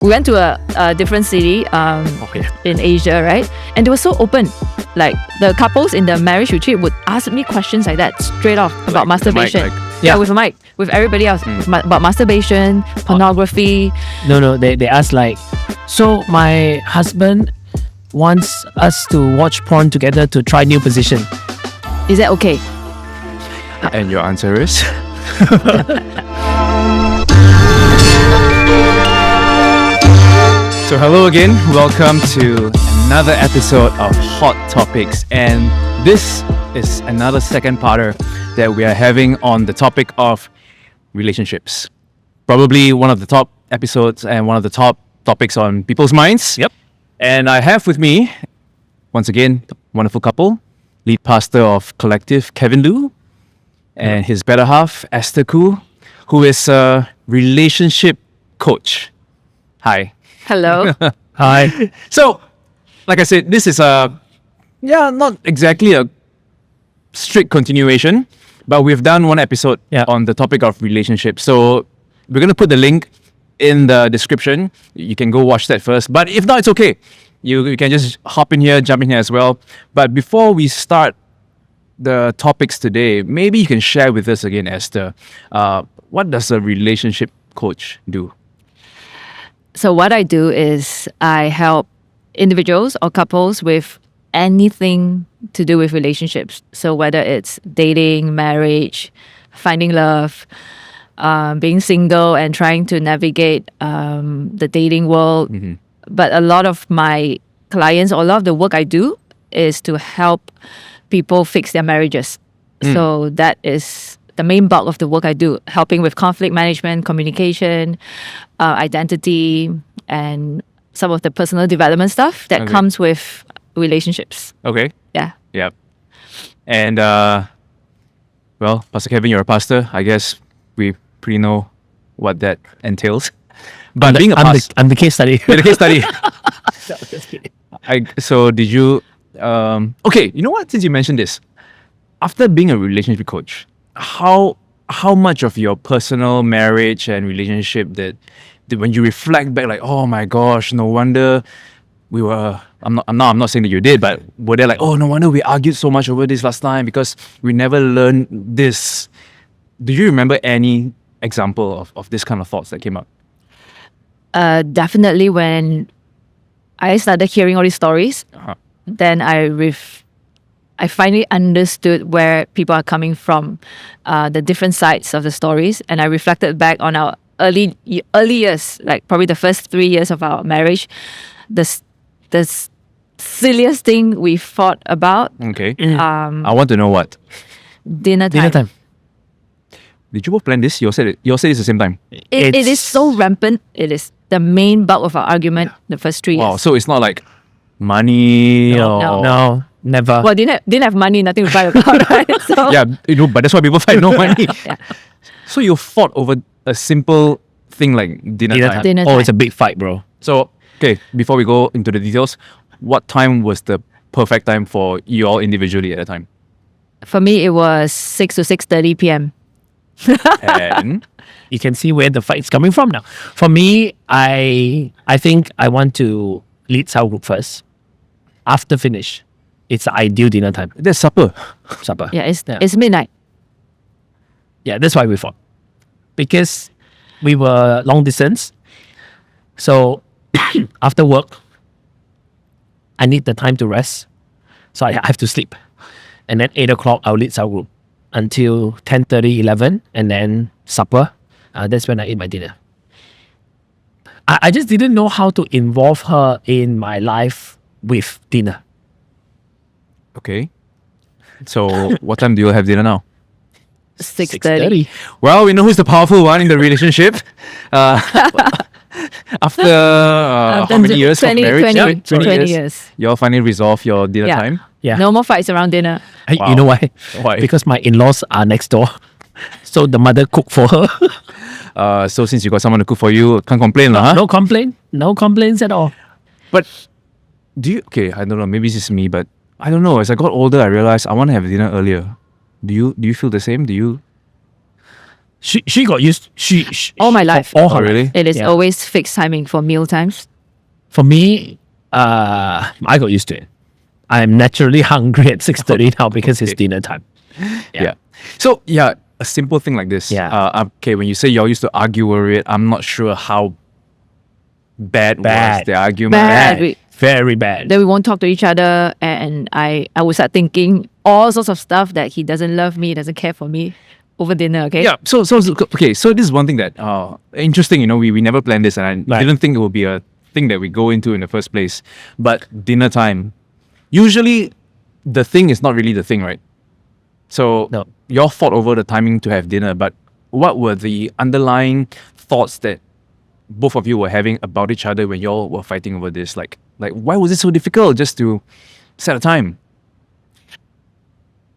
We went to a different city in Asia, right? And they were so open. Like the couples in the marriage retreat would ask me questions like that straight off about masturbation. With a mic, with everybody else about masturbation, pornography. No, they ask like, so my husband wants us to watch porn together to try new position. Is that okay? And your answer is? So hello again, welcome to another episode of Hot Topics, and this is another second parter that we are having on the topic of relationships. Probably one of the top episodes and one of the top topics on people's minds. Yep. And I have with me, once again, wonderful couple, lead pastor of Collective, Kevin Lu, and his better half, Esther Koo, who is a relationship coach. Hi. Hello. Hi. So, like I said, this is not exactly a strict continuation, but we've done one episode on the topic of relationships. So, we're going to put the link in the description. You can go watch that first. But if not, it's okay. You can just hop in here, jump in here as well. But before we start the topics today, maybe you can share with us again, Esther, what does a relationship coach do? So what I do is I help individuals or couples with anything to do with relationships. So whether it's dating, marriage, finding love, being single and trying to navigate the dating world. Mm-hmm. But a lot of my clients, or a lot of the work I do is to help people fix their marriages. So that is the main bulk of the work I do, helping with conflict management, communication, identity, and some of the personal development stuff that comes with relationships. Okay. Yeah. Yep. And, well, Pastor Kevin, you're a pastor. I guess we pretty know what that entails. But being a pastor... I'm the case study. You're the case study. So did you... okay, you know what? Since you mentioned this, after being a relationship coach, how much of your personal marriage and relationship that when you reflect back, like, oh my gosh, no wonder we were... I'm not saying that you did, but were they like, oh, no wonder we argued so much over this last time because we never learned this. Do you remember any example of this kind of thoughts that came up? Definitely when I started hearing all these stories, then I finally understood where people are coming from, the different sides of the stories, and I reflected back on our early years, like probably the first 3 years of our marriage, the silliest thing we fought about. Okay. I want to know what. Dinner time. Did you both plan this? You all said it at the same time. It is so rampant. It is the main bulk of our argument the first 3 years. Wow, so it's not like money No, never. Well, didn't have money, nothing to fight about, right? So, yeah, but that's why people fight, no money. yeah. So you fought over a simple thing like dinner time. Dinner Oh, time. it's a big fight, bro. So, okay, before we go into the details, what time was the perfect time for you all individually at the time? For me, it was 6 to 6:30 p.m. And You can see where the fight's coming from now. For me, I think I want to lead cell group first. After finish, it's the ideal dinner time. there's supper. Supper. Yeah, it's midnight. Yeah, that's why we fought. Because we were long distance. So after work, I need the time to rest. So I have to sleep. And then 8 o'clock, I'll lead cell group until 10:30, 11, and then supper. That's when I eat my dinner. I just didn't know how to involve her in my life with dinner. Okay. So, what time do you have dinner now? 6:30. Well, we know who's the powerful one in the relationship. After how many years 20, of marriage? 20 years. You all finally resolve your dinner Yeah. time? Yeah. No more fights around dinner. Wow. You know why? Why? Because my in-laws are next door. So the mother cook for her. So since you got someone to cook for you, can't complain, huh? No complaint. No complaints at all. But I don't know, maybe it's just me, but I don't know. As I got older, I realized I want to have dinner earlier. Do you feel the same? Do you? She got used. All my life. All her really? life. It is Yeah. always fixed timing for meal times. For me, I got used to it. I'm naturally hungry at 6:30 now because it's Okay. dinner time. Yeah. So yeah, a simple thing like this. Yeah. Okay, when you say y'all used to argue over it, I'm not sure how bad was Bad. the argument. Bad. Very bad. Then we won't talk to each other, and I would start thinking all sorts of stuff that he doesn't love me, doesn't care for me over dinner. Okay. Yeah. So okay. So this is one thing that interesting. You know, we never planned this, and I Right. didn't think it would be a thing that we go into in the first place. But dinner time, usually, the thing is not really the thing, right? So No. y'all fought over the timing to have dinner, but what were the underlying thoughts that both of you were having about each other when y'all were fighting over this? Like why was it so difficult just to set a time?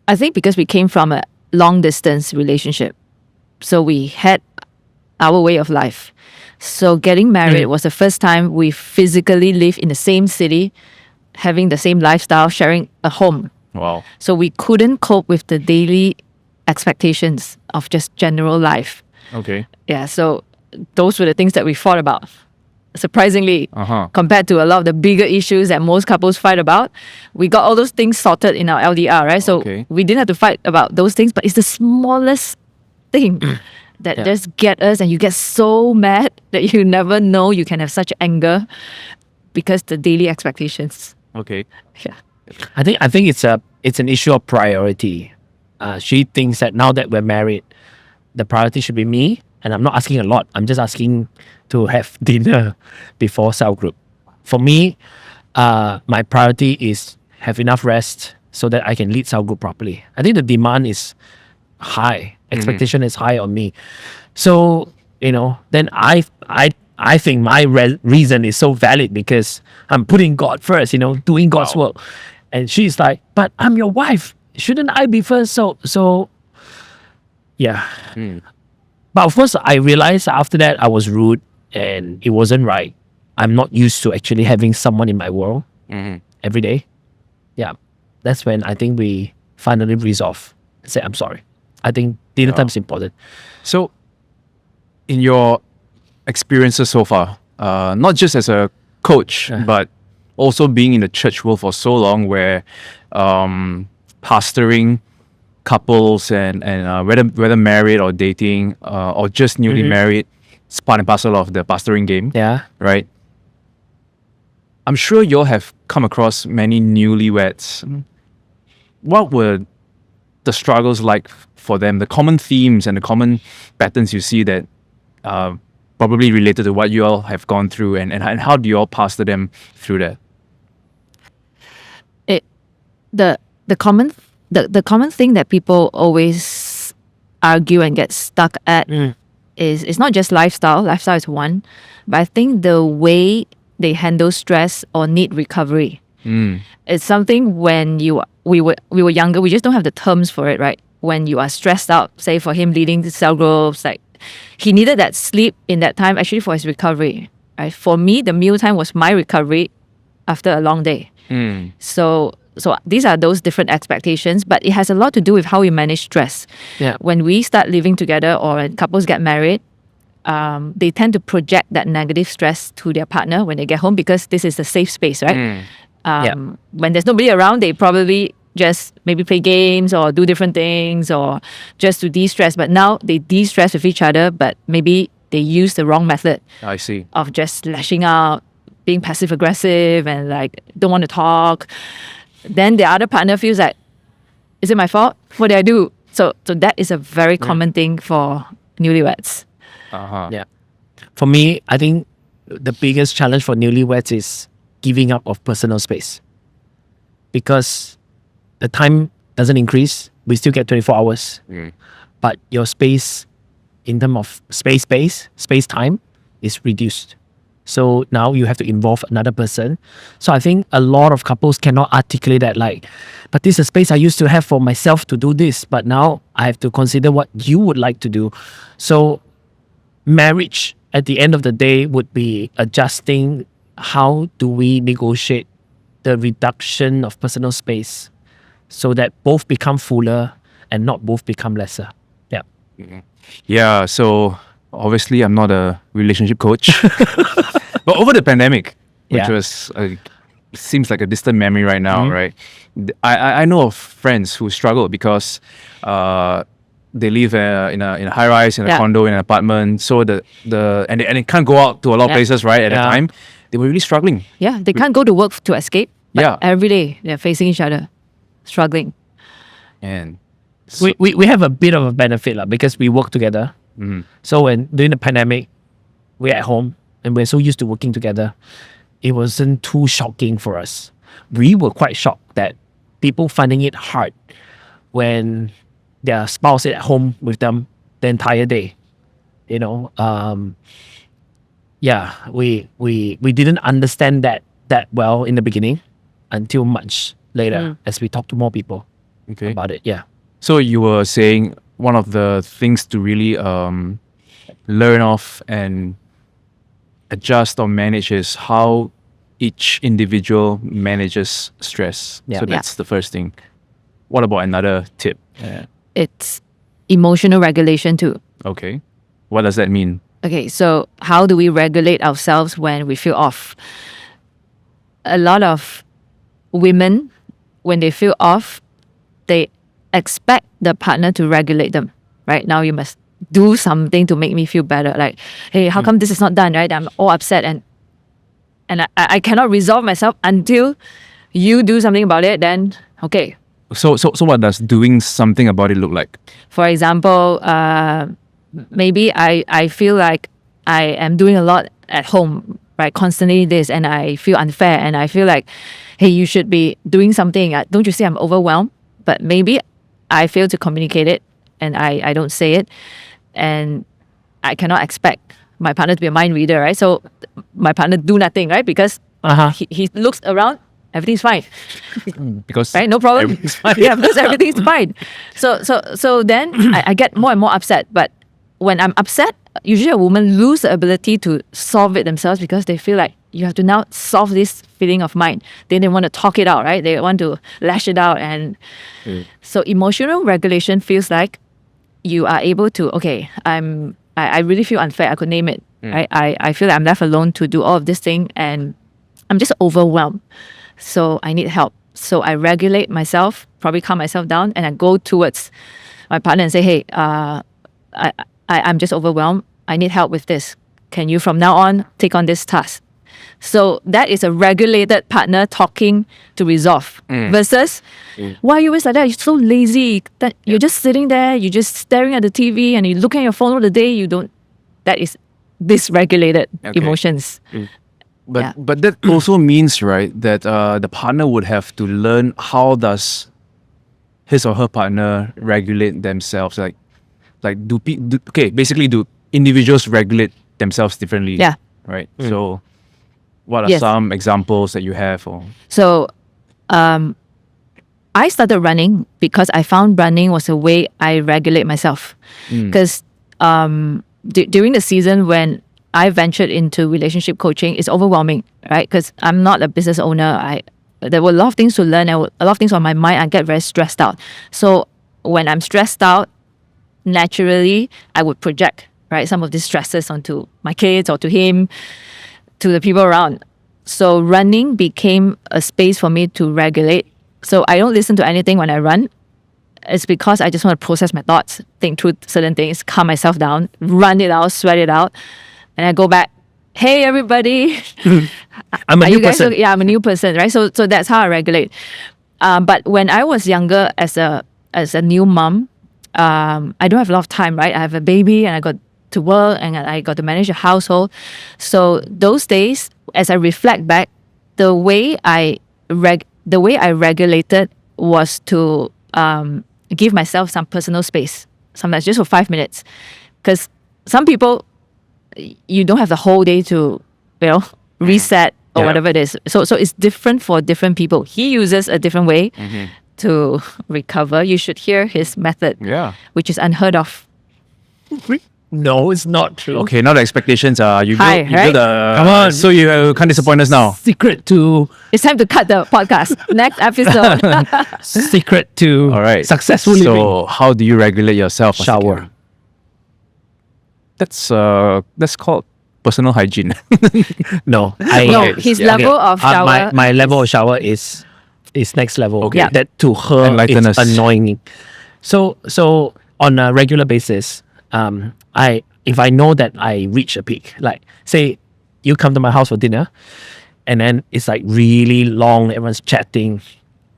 I think because we came from a long distance relationship, so we had our way of life. So getting married was the first time we physically lived in the same city, having the same lifestyle, sharing a home. Wow. So we couldn't cope with the daily expectations of just general life. Okay. Yeah, so those were the things that we fought about. Surprisingly, Uh-huh. compared to a lot of the bigger issues that most couples fight about, we got all those things sorted in our LDR, right? So Okay. we didn't have to fight about those things, but it's the smallest thing that Yeah. just get us, and you get so mad that you never know you can have such anger because the daily expectations. Okay. Yeah. I think it's an issue of priority. She thinks that now that we're married, the priority should be me, and I'm not asking a lot. I'm just asking to have dinner before cell group. For me, my priority is have enough rest so that I can lead cell group properly. I think the demand is high, expectation is high on me. So then I think my reason is so valid because I'm putting God first, doing God's work. And she's like, but I'm your wife. Shouldn't I be first? So yeah. But of course, I realized after that I was rude and it wasn't right. I'm not used to actually having someone in my world every day. Yeah. That's when I think we finally resolve. Say, I'm sorry. I think dinner time is important. So, in your experiences so far, not just as a coach, but also being in the church world for so long, where pastoring couples and whether married or dating or just newly married, it's part and parcel of the pastoring game. Yeah. Right. I'm sure you'll have come across many newlyweds. What were the struggles like for them? The common themes and the common patterns you see that probably related to what you all have gone through, and how do you all pastor them through that? The common thing that people always argue and get stuck at is it's not just lifestyle. Lifestyle is one, but I think the way they handle stress or need recovery. It's something when we were younger, we just don't have the terms for it, right? When you are stressed out, say for him leading the cell groups, like he needed that sleep in that time actually for his recovery. Right? For me, the meal time was my recovery after a long day. So these are those different expectations, but it has a lot to do with how we manage stress. Yeah. When we start living together or when couples get married, they tend to project that negative stress to their partner when they get home because this is a safe space, right? When there's nobody around, they probably just maybe play games or do different things or just to de-stress. But now they de-stress with each other, but maybe they use the wrong method I see. of just lashing out, being passive aggressive and like don't want to talk. Then the other partner feels like, is it my fault? What did I do? So that is a very common thing for newlyweds. Yeah. For me, I think the biggest challenge for newlyweds is giving up of personal space. Because the time doesn't increase, we still get 24 hours. But your space, in terms of space time, is reduced. So now you have to involve another person. So I think a lot of couples cannot articulate that like, but this is a space I used to have for myself to do this, but now I have to consider what you would like to do. So marriage at the end of the day would be adjusting how do we negotiate the reduction of personal space so that both become fuller and not both become lesser. Yeah. Yeah, so obviously I'm not a relationship coach, but over the pandemic, which Yeah. was seems like a distant memory right now, right? I know of friends who struggle because they live in a high rise, in a Yeah. condo, in an apartment, so and they can't go out to a lot of Yeah. places, right? At the Yeah. time, they were really struggling. Yeah, they can't go to work to escape. But Yeah. every day they're facing each other, struggling. And We have a bit of a benefit because we work together. So when during the pandemic, we're at home and we're so used to working together, it wasn't too shocking for us. We were quite shocked that people finding it hard when their spouse is at home with them the entire day. You know, we didn't understand that well in the beginning until much later as we talk to more people okay. about it. Yeah. So you were saying one of the things to really learn off and adjust or manage is how each individual manages stress. Yeah. So that's the first thing. What about another tip? It's emotional regulation too. Okay. What does that mean? Okay, so how do we regulate ourselves when we feel off? A lot of women, when they feel off, they expect the partner to regulate them. Right now, you must do something to make me feel better. Like, hey, how come this is not done? Right? I'm all upset and I cannot resolve myself until you do something about it. Then okay. So what does doing something about it look like? For example, maybe I feel like I am doing a lot at home, right? Constantly this, and I feel unfair, and I feel like, hey, you should be doing something. Don't you see I'm overwhelmed? But maybe I fail to communicate it, and I don't say it, and I cannot expect my partner to be a mind reader, right? So my partner do nothing, right? Because he looks around, everything's fine. Because Right, no problem. everything's fine. Yeah, because everything's fine. So then I get more and more upset. But when I'm upset, usually a woman lose the ability to solve it themselves because they feel like you have to now solve this feeling of mine. Then they want to talk it out, right? They want to lash it out, and so emotional regulation feels like you are able to. Okay, I really feel unfair. I could name it. Right? I feel like I'm left alone to do all of this thing, and I'm just overwhelmed. So I need help. So I regulate myself, probably calm myself down, and I go towards my partner and say, hey, I'm just overwhelmed. I need help with this. Can you from now on take on this task? So that is a regulated partner talking to resolve versus why are you always like that? You're so lazy. That you're just sitting there, you're just staring at the TV and you're looking at your phone all the day. You don't. That is dysregulated emotions. But that also means, right, that the partner would have to learn how does his or her partner regulate themselves. Basically do individuals regulate themselves differently? Yeah. Right. So what are some examples that you have? So I started running because I found running was a way I regulate myself. Because during the season when I ventured into relationship coaching, it's overwhelming, right? Because I'm not a business owner. There were a lot of things to learn. A lot of things on my mind. I get very stressed out. So when I'm stressed out, naturally, I would project, right, some of these stresses onto my kids or to him, to the people around. So running became a space for me to regulate. So I don't listen to anything when I run. It's because I just want to process my thoughts, think through certain things, calm myself down, run it out, sweat it out. And I go back, hey, everybody. I'm a new person. Okay? I'm a new person, right? So that's how I regulate. But when I was younger as a new mom, I don't have a lot of time, right? I have a baby and I got to work and I got to manage a household. So those days, as I reflect back, the way I regulated was to give myself some personal space, sometimes just for 5 minutes. Because some people, you don't have the whole day to, reset or whatever it is. So it's different for different people. He uses a different way to recover. You should hear his method, which is unheard of. No, it's not true. Okay, now the expectations are you High, build a Come on. so you can't disappoint us now. Secret to It's time to cut the podcast. Next episode. secret to All right. successful living. So how do you regulate yourself? Shower. That's called personal hygiene. No, No, his level of shower my level of is- shower is next level. Okay. Yeah. That to her Enlighten it's us. annoying. So on a regular basis, if I know that I reach a peak, like say you come to my house for dinner, and then it's like really long, everyone's chatting,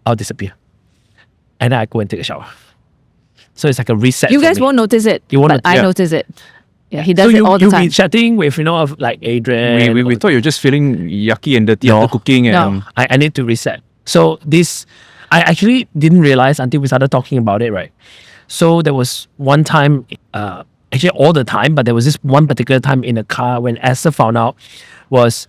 I'll disappear, and then I go and take a shower. So it's like a reset. You for guys me. won't notice it, You won't but I yeah. notice it. Yeah, he So does it you all the you'll time. be chatting with of like Adrian. we thought you're just feeling yucky and dirty No. after cooking No. and I need to reset. So this, I actually didn't realize until we started talking about it, right? So there was one time, actually all the time, but there was this one particular time in the car when Esther found out was,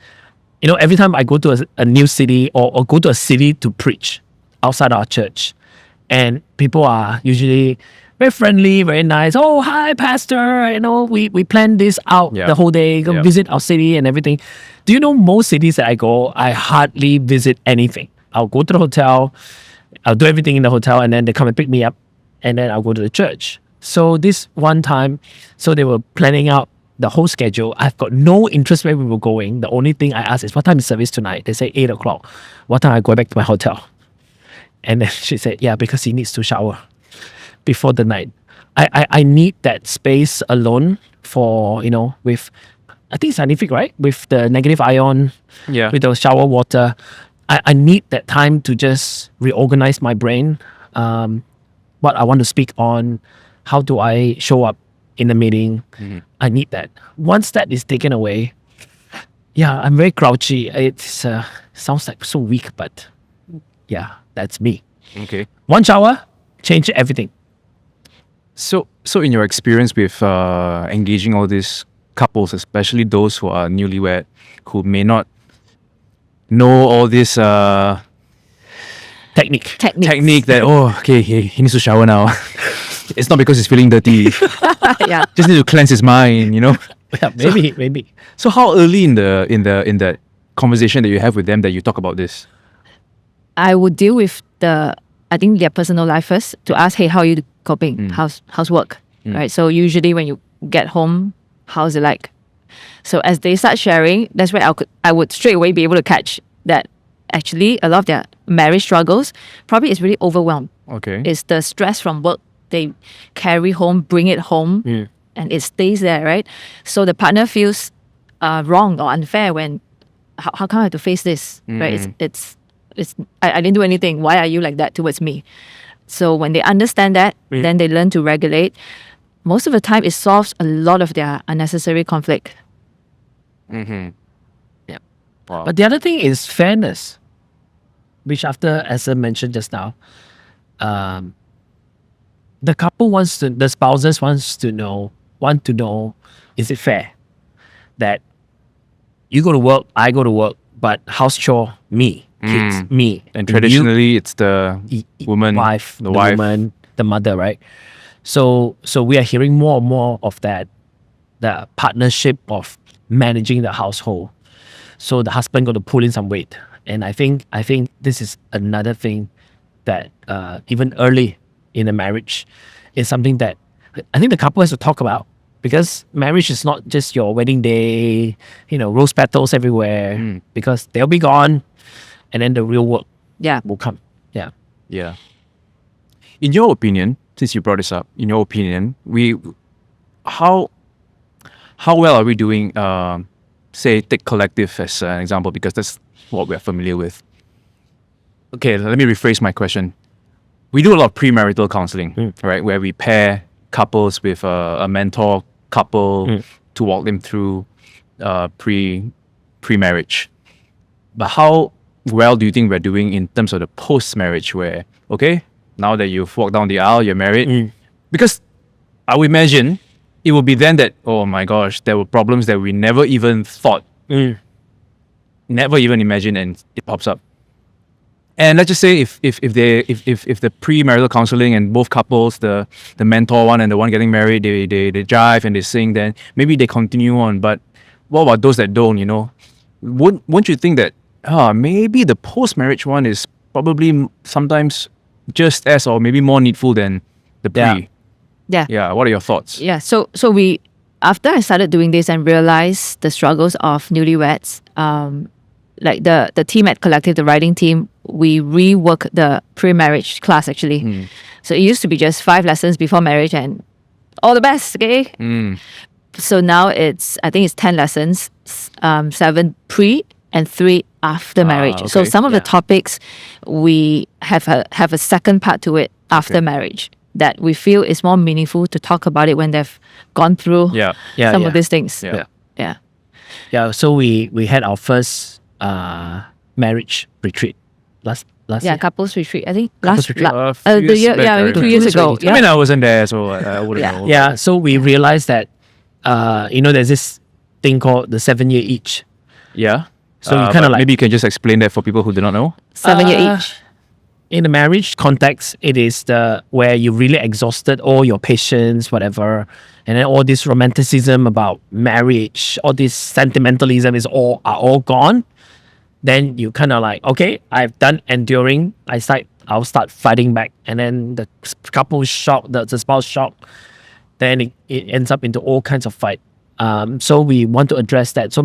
every time I go to a new city or go to a city to preach outside our church, and people are usually very friendly, very nice. Oh, hi, pastor. We planned this out Yeah. the whole day, go Yeah. visit our city and everything. Do you know most cities that I go, I hardly visit anything. I'll go to the hotel, I'll do everything in the hotel, and then they come and pick me up, and then I'll go to the church. So this one time, so they were planning out the whole schedule. I've got no interest where we were going. The only thing I asked is, what time is service tonight? They say 8 o'clock. What time I go back to my hotel? And then she said, yeah, because he needs to shower before the night. I need that space alone for, with, I think scientific, right? With the negative ion, Yeah. with the shower water. I need that time to just reorganize my brain, what I want to speak on, how do I show up in the meeting. I need that. Once that is taken away, yeah, I'm very grouchy. It sounds like so weak, but yeah, that's me. Okay. One shower, change everything. So in your experience with engaging all these couples, especially those who are newlywed, who may not know all this Technique. technique that okay, he needs to shower now. It's not because he's feeling dirty. Yeah. Just need to cleanse his mind, Yeah, maybe. So how early in the conversation that you have with them that you talk about this? I would deal with I think their personal life first to ask, hey, how are you coping? How's work? Right. So usually when you get home, how's it like? So as they start sharing, that's where I would straight away be able to catch that actually a lot of their marriage struggles probably is really overwhelmed. Okay. It's the stress from work they carry home, bring it home, and it stays there, right? So the partner feels wrong or unfair when how come I have to face this, right? It's I didn't do anything. Why are you like that towards me? So when they understand that, then they learn to regulate. Most of the time, it solves a lot of their unnecessary conflict. Mm-hmm. Yeah. Wow. But the other thing is fairness, which after Esther mentioned just now, the couple the spouses want to know, is it fair that you go to work, I go to work, but house chore, me, kids, me. And you- traditionally, it's the woman, wife, the wife. woman, the mother, right? So we are hearing more and more of that, the partnership of managing the household. So the husband got to pull in some weight, and I think this is another thing that even early in a marriage is something that I think the couple has to talk about, because marriage is not just your wedding day, rose petals everywhere, because they'll be gone, and then the real work Yeah. will come. Yeah. Yeah. In your opinion, since you brought this up, in your opinion, how well are we doing? Say, take collective as an example, because that's what we're familiar with. Okay, let me rephrase my question. We do a lot of premarital counseling, right, where we pair couples with a mentor couple to walk them through pre-marriage. But how well do you think we're doing in terms of the post-marriage, where, okay, now that you've walked down the aisle, you're married? Because I would imagine it would be then that, oh my gosh, there were problems that we never even thought, never even imagined, and it pops up. And let's just say if the premarital counseling and both couples, the mentor one and the one getting married, they jive and they sing, then maybe they continue on. But what about those that don't? Wouldn't you think that maybe the post-marriage one is probably sometimes just as or maybe more needful than the pre? Yeah. Yeah. What are your thoughts? Yeah. So we after I started doing this and realized the struggles of newlyweds, like the team at Collective, the writing team, we reworked the pre-marriage class actually. So it used to be just 5 lessons before marriage and all the best, okay? So now I think it's 10 lessons, 7 pre and 3 after marriage. So okay. some of the topics we have a second part to it after marriage that we feel is more meaningful to talk about it when they've gone through some of these things. Yeah. So we had our first marriage retreat last year. Couples retreat. I think Couples retreat. maybe 2 years ago. I mean, I wasn't there, so I wouldn't know. Yeah. So we realized that there's this thing called the 7-year each. Yeah. So you kind of like maybe you can just explain that for people who do not know. 7 year each. In the marriage context, it is where you really exhausted all your patience, whatever, and then all this romanticism about marriage, all this sentimentalism are all gone. Then you kind of like, okay, I've done enduring. I'll start fighting back, and then the couple shock, the spouse shock. Then it ends up into all kinds of fight. So we want to address that. So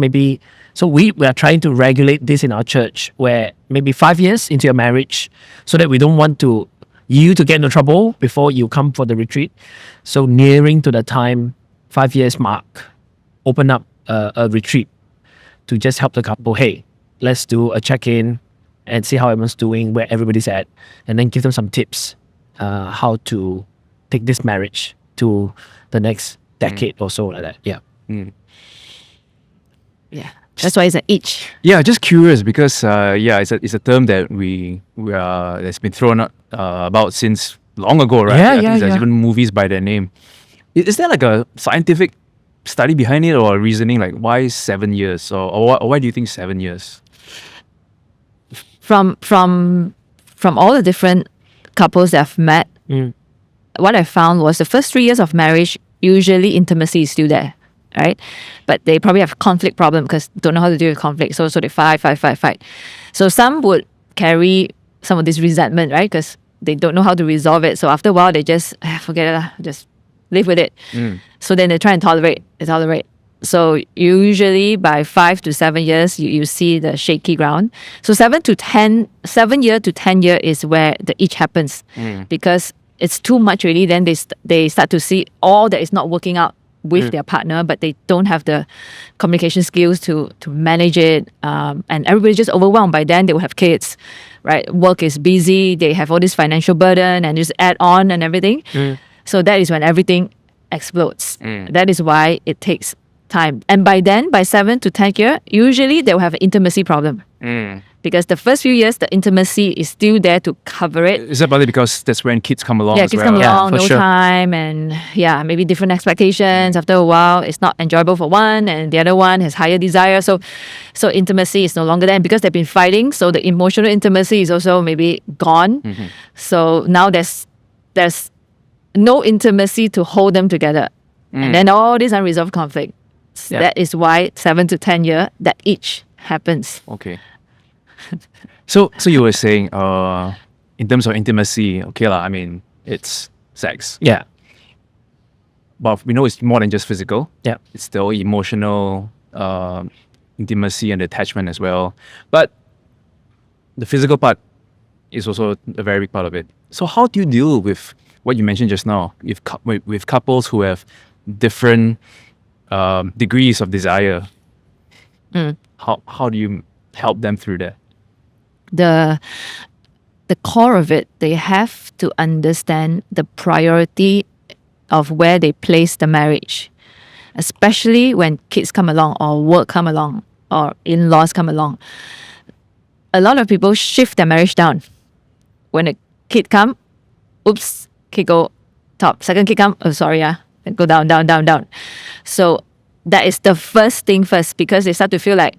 we are trying to regulate this in our church, where maybe 5 years into your marriage, so that we don't want you to get into trouble before you come for the retreat. So nearing to the time, 5 years mark, open up a retreat to just help the couple. Hey, let's do a check-in and see how everyone's doing, where everybody's at, and then give them some tips how to take this marriage to the next decade or so, like that. Yeah. Yeah. That's why it's an each. Yeah, just curious because it's a term that we that's been thrown about since long ago, right? I think there's even movies by that name. Is there like a scientific study behind it or reasoning, like why 7 years or why do you think 7 years? From all the different couples that I've met, what I found was the first 3 years of marriage, usually intimacy is still there, right? But they probably have conflict problem because don't know how to deal with conflict. So they fight. So some would carry some of this resentment, right? Because they don't know how to resolve it. So after a while, they just forget it, just live with it. So then they try and tolerate. So usually by 5 to 7 years, you see the shaky ground. So 7 year to 10 year is where the each happens because it's too much really. Then they start to see all that is not working out with their partner, but they don't have the communication skills to manage it. And everybody's just overwhelmed. By then they will have kids, right? Work is busy. They have all this financial burden and just add on and everything. So that is when everything explodes. That is why it takes time. And by then, by 7 to 10 years, usually they will have an intimacy problem. Because the first few years, the intimacy is still there to cover it. Is that partly because that's when kids come along? Yeah, as kids well? come along, no sure. time, and maybe different expectations. After a while, it's not enjoyable for one, and the other one has higher desire. So intimacy is no longer there. And because they've been fighting, so the emotional intimacy is also maybe gone. So now there's no intimacy to hold them together. And then all this unresolved conflict. That is why 7 to 10 years, that each happens. Okay. So you were saying, in terms of intimacy, okay lah. I mean, it's sex. Yeah. But we know it's more than just physical. Yeah. It's still emotional intimacy and attachment as well. But the physical part is also a very big part of it. So how do you deal with what you mentioned just now, with couples who have different degrees of desire? How do you help them through that? The core of it, they have to understand the priority of where they place the marriage, especially when kids come along or work come along or in-laws come along. A lot of people shift their marriage down. When a kid come, oops, kid go top. Second kid come, then go down. So that is the first thing first, because they start to feel like,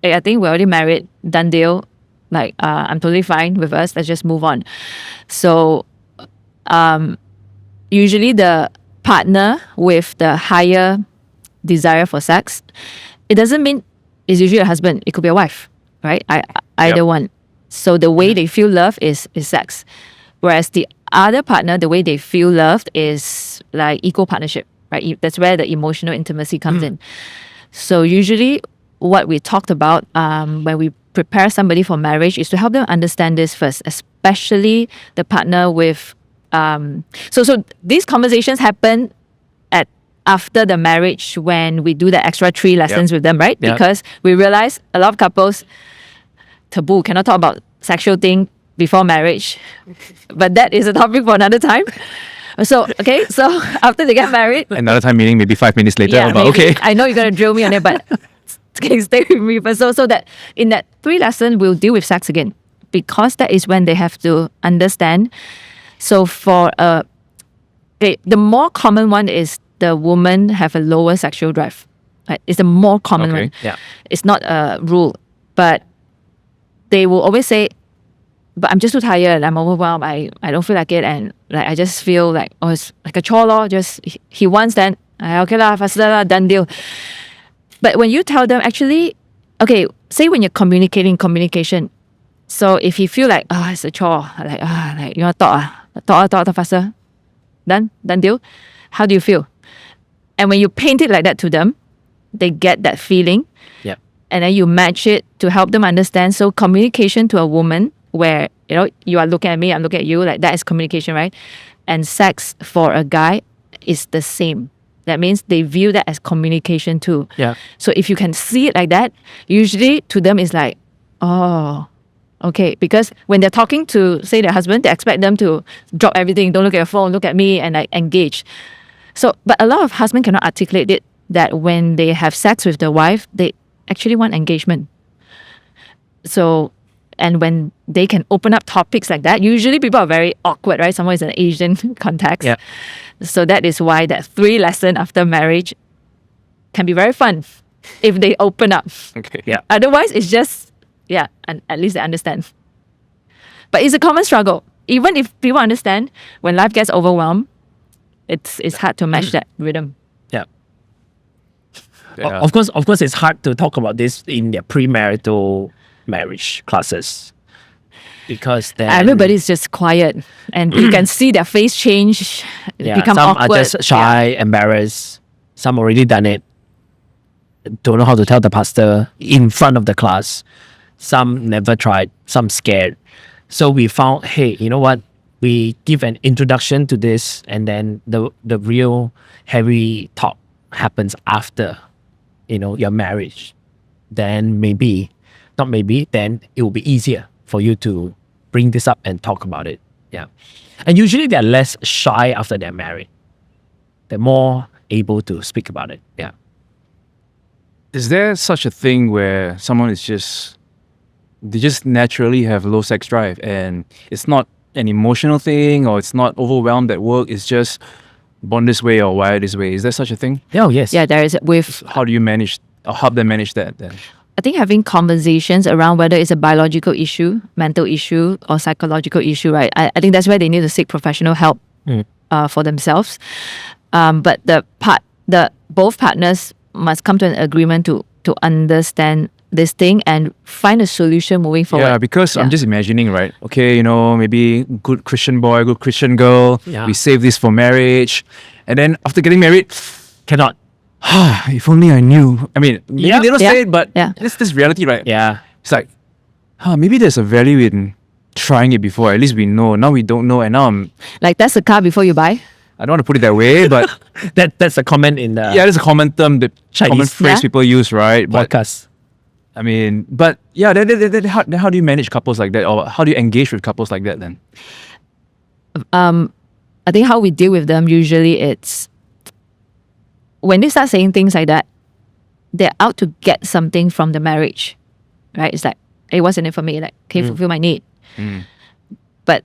hey, I think we're already married, done deal. Like, I'm totally fine with us. Let's just move on. So, usually the partner with the higher desire for sex, it doesn't mean it's usually a husband. It could be a wife, right? Either one. So the way they feel love is sex. Whereas the other partner, the way they feel loved is like equal partnership. right? That's where the emotional intimacy comes in. So usually what we talked about when we prepare somebody for marriage is to help them understand this first, especially the partner with so these conversations happen at after the marriage when we do the extra 3 lessons with them, right? Yep. Because we realize a lot of couples taboo, cannot talk about sexual thing before marriage. But that is a topic for another time. So after they get married, Another time meaning maybe 5 minutes later. But maybe. okay. I know you're gonna drill me on it, but stay with me. But so that in that 3 lesson, we'll deal with sex again, because that is when they have to understand. So for the more common one is the woman have a lower sexual drive. Right? It's the more common Okay. one. Yeah. It's not a rule, but they will always say, but I'm just too tired, I'm overwhelmed, I don't feel like it, and like I just feel like, oh, it's like a chore lor, just he wants, then okay lah, faster lah, done deal. But when you tell them, actually, okay, say when you're communication, so if you feel like, oh, it's a chore, like you want to talk faster, done deal, how do you feel? And when you paint it like that to them, they get that feeling, Yeah. and then you match it to help them understand. So communication to a woman, where you are looking at me, I'm looking at you, like that is communication, right? And sex for a guy is the same. That means they view that as communication too. Yeah. So if you can see it like that, usually to them it's like, oh, okay. Because when they're talking to, say, their husband, they expect them to drop everything, don't look at your phone, look at me, and like engage. So, but a lot of husbands cannot articulate it, that when they have sex with the wife, they actually want engagement. So, and when they can open up topics like that, usually people are very awkward, right? Someone is an Asian context. Yeah. So that is why that 3 lesson after marriage can be very fun if they open up. Okay. Yeah. Otherwise, it's just, and at least they understand. But it's a common struggle. Even if people understand, when life gets overwhelmed, it's hard to match that rhythm. Yeah. Yeah. Of course, it's hard to talk about this in their premarital marriage classes, because then Everybody's just quiet, and you can see their face change, become some awkward. are just shy, embarrassed. Some already done it, don't know how to tell the pastor in front of the class. Some never tried, some scared. So we found, hey, you know what? We give an introduction to this, and then the real heavy talk happens after, your marriage. Then then it will be easier for you to bring this up and talk about it. Yeah. And usually they're less shy after they're married. They're more able to speak about it. Yeah. Is there such a thing where someone they just naturally have low sex drive, and it's not an emotional thing, or it's not overwhelmed at work, it's just born this way or wired this way? Is there such a thing? Oh, yes. Yeah, there is. How do you manage or help them manage that then? I think having conversations around whether it's a biological issue, mental issue, or psychological issue, right? I think that's where they need to seek professional help for themselves. But both partners must come to an agreement to understand this thing and find a solution moving forward. Yeah, because I'm just imagining, right? Okay, maybe good Christian boy, good Christian girl. Yeah. We save this for marriage, and then after getting married, Cannot. if only I knew. I mean, maybe Yeah. they don't say it, but Yeah. this reality, right? Yeah. It's like, maybe there's a value in trying it before. At least we know. Now we don't know, and now Like, test the car before you buy. I don't want to put it that way, but That's a comment in the yeah, there's a common term, the common Chinese phrase Yeah. people use, right? But podcast. I mean, but yeah, how do you manage couples like that, or how do you engage with couples like that then? I think how we deal with them, usually it's when they start saying things like that, they're out to get something from the marriage, right? It's like, hey, what's in it for me? Like, can you fulfill my need? But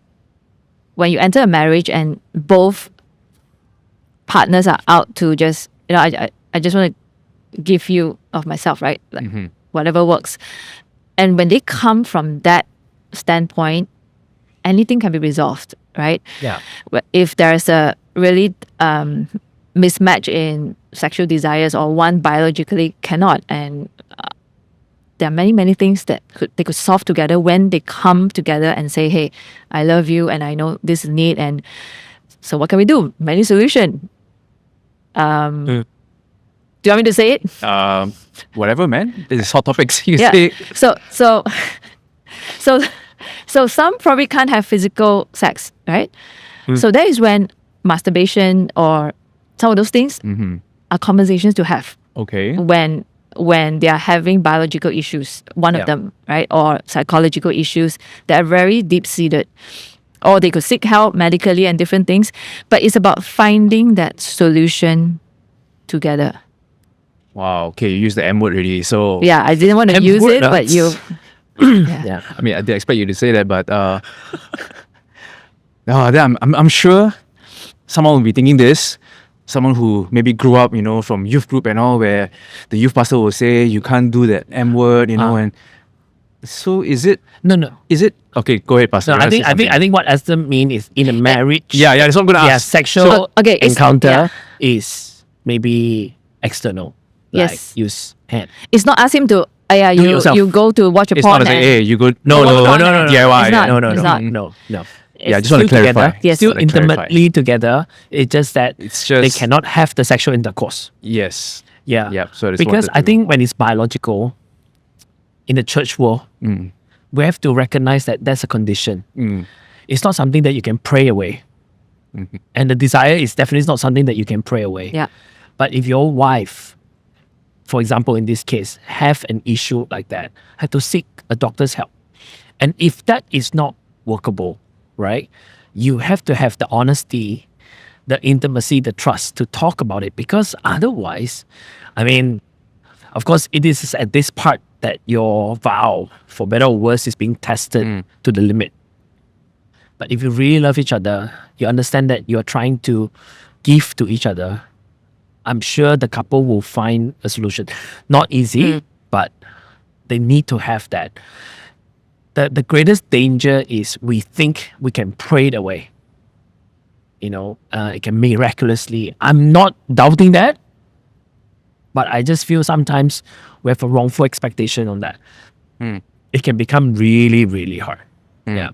when you enter a marriage and both partners are out to just, I just want to give you of myself, right? Like, whatever works. And when they come from that standpoint, anything can be resolved, right? Yeah. If there's a really mismatch in sexual desires, or one biologically cannot, and there are many things that they could solve together when they come together and say, hey, I love you and I know this is need, and so what can we do? Many solution. Do you want me to say it? Whatever, man. This is hot topics. You Yeah. say. So some probably can't have physical sex, right? So that is when masturbation or some of those things are conversations to have Okay. when they are having biological issues, one of them, right? Or psychological issues that are very deep-seated. Or they could seek help medically and different things. But it's about finding that solution together. Wow. Okay, you used the M word already. So Yeah, I didn't want to use word, it, but you... Yeah. I mean, I did expect you to say that, but no, then I'm sure someone will be thinking this. Someone who maybe grew up, from youth group and all, where the youth pastor will say you can't do that M word, and so is it? No. Is it okay? Go ahead, pastor. No, You wanna say I something? think what Esther mean is in a marriage. Yeah, that's what I'm gonna Yeah, ask. sexual So, okay, it's- encounter is maybe external. Like Yes. use hand. It's not ask him to... Do it you yourself. you go to watch a It's porn not to say, and- hey, you go. No. DIY. It's not. No. It's not. No. Yeah, I It's just want to still clarify. Together, Yes. still Just want to clarify. intimately together. It's just that It's they just- cannot have the sexual intercourse. Yes. Yeah. Yep, so I just because wanted I to- think when it's biological, in the church world, we have to recognize that that's a condition. It's not something that you can pray away. And the desire is definitely not something that you can pray away. Yeah. But if your wife, for example, in this case, have an issue like that, have to seek a doctor's help. And if that is not workable, right, you have to have the honesty, the intimacy, the trust to talk about it. Because otherwise, I mean, of course, it is at this part that your vow, for better or worse, is being tested to the limit. But if you really love each other, you understand that you're trying to give to each other, I'm sure the couple will find a solution. Not easy, but they need to have that. The greatest danger is we think we can pray it away. It can miraculously. I'm not doubting that, but I just feel sometimes we have a wrongful expectation on that. It can become really, really hard. Yeah.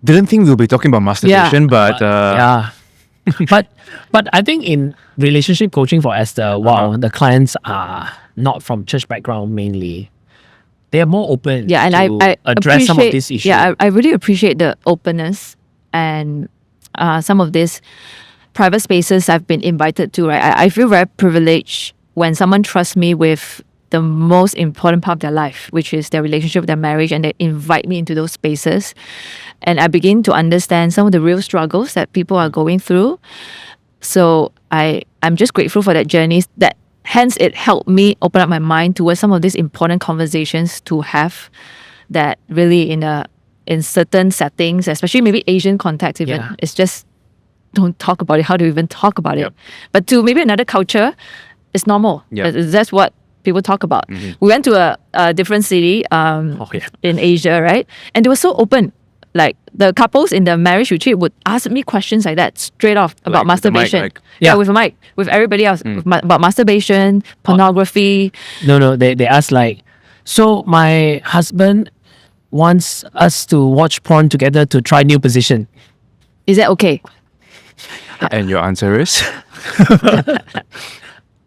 Didn't think we'll be talking about masturbation, but Yeah. but I think in relationship coaching for Esther, the clients are not from church background mainly. They are more open Yeah, and to I address some of appreciate- these issues. Yeah, I really appreciate the openness and some of these private spaces I've been invited to. Right, I feel very privileged when someone trusts me with the most important part of their life, which is their relationship, their marriage, and they invite me into those spaces, and I begin to understand some of the real struggles that people are going through. So I'm just grateful for that journey. That hence it helped me open up my mind towards some of these important conversations to have. That really in certain settings, especially maybe Asian context, even Yeah. it's just don't talk about it. How do you even talk about Yep. it? But to maybe another culture, it's normal. Yep. That's what people talk about. We went to a different city in Asia, right? And they were so open. Like the couples in the marriage retreat would ask me questions like that straight off about Like with the mic, masturbation. like- Yeah, with a mic, with everybody else about masturbation, pornography. No, they ask like, so my husband wants us to watch porn together to try new position. Is that okay? and your answer is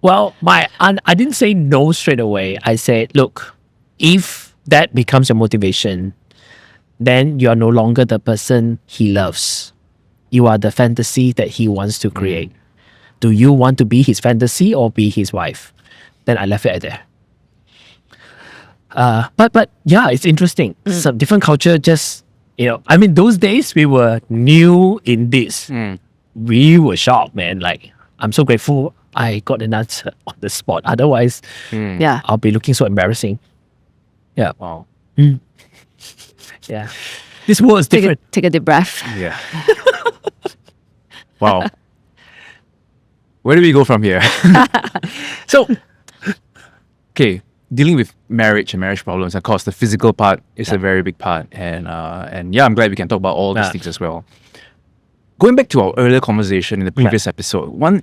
Well, I didn't say no straight away. I said, look, if that becomes your motivation, then you are no longer the person he loves. You are the fantasy that he wants to create. Do you want to be his fantasy or be his wife? Then I left it at there. But yeah, it's interesting. Some different culture. Just I mean, those days we were new in this. We were shocked, man. Like, I'm so grateful I got an answer on the spot. Otherwise, Yeah. I'll be looking so embarrassing. Yeah, wow. yeah. This world is different. Take a deep breath. Yeah. Wow. Where do we go from here? So, okay, dealing with marriage and marriage problems, of course, the physical part is a very big part, and yeah, I'm glad we can talk about all these Yeah. things as well. Going back to our earlier conversation in the previous episode, one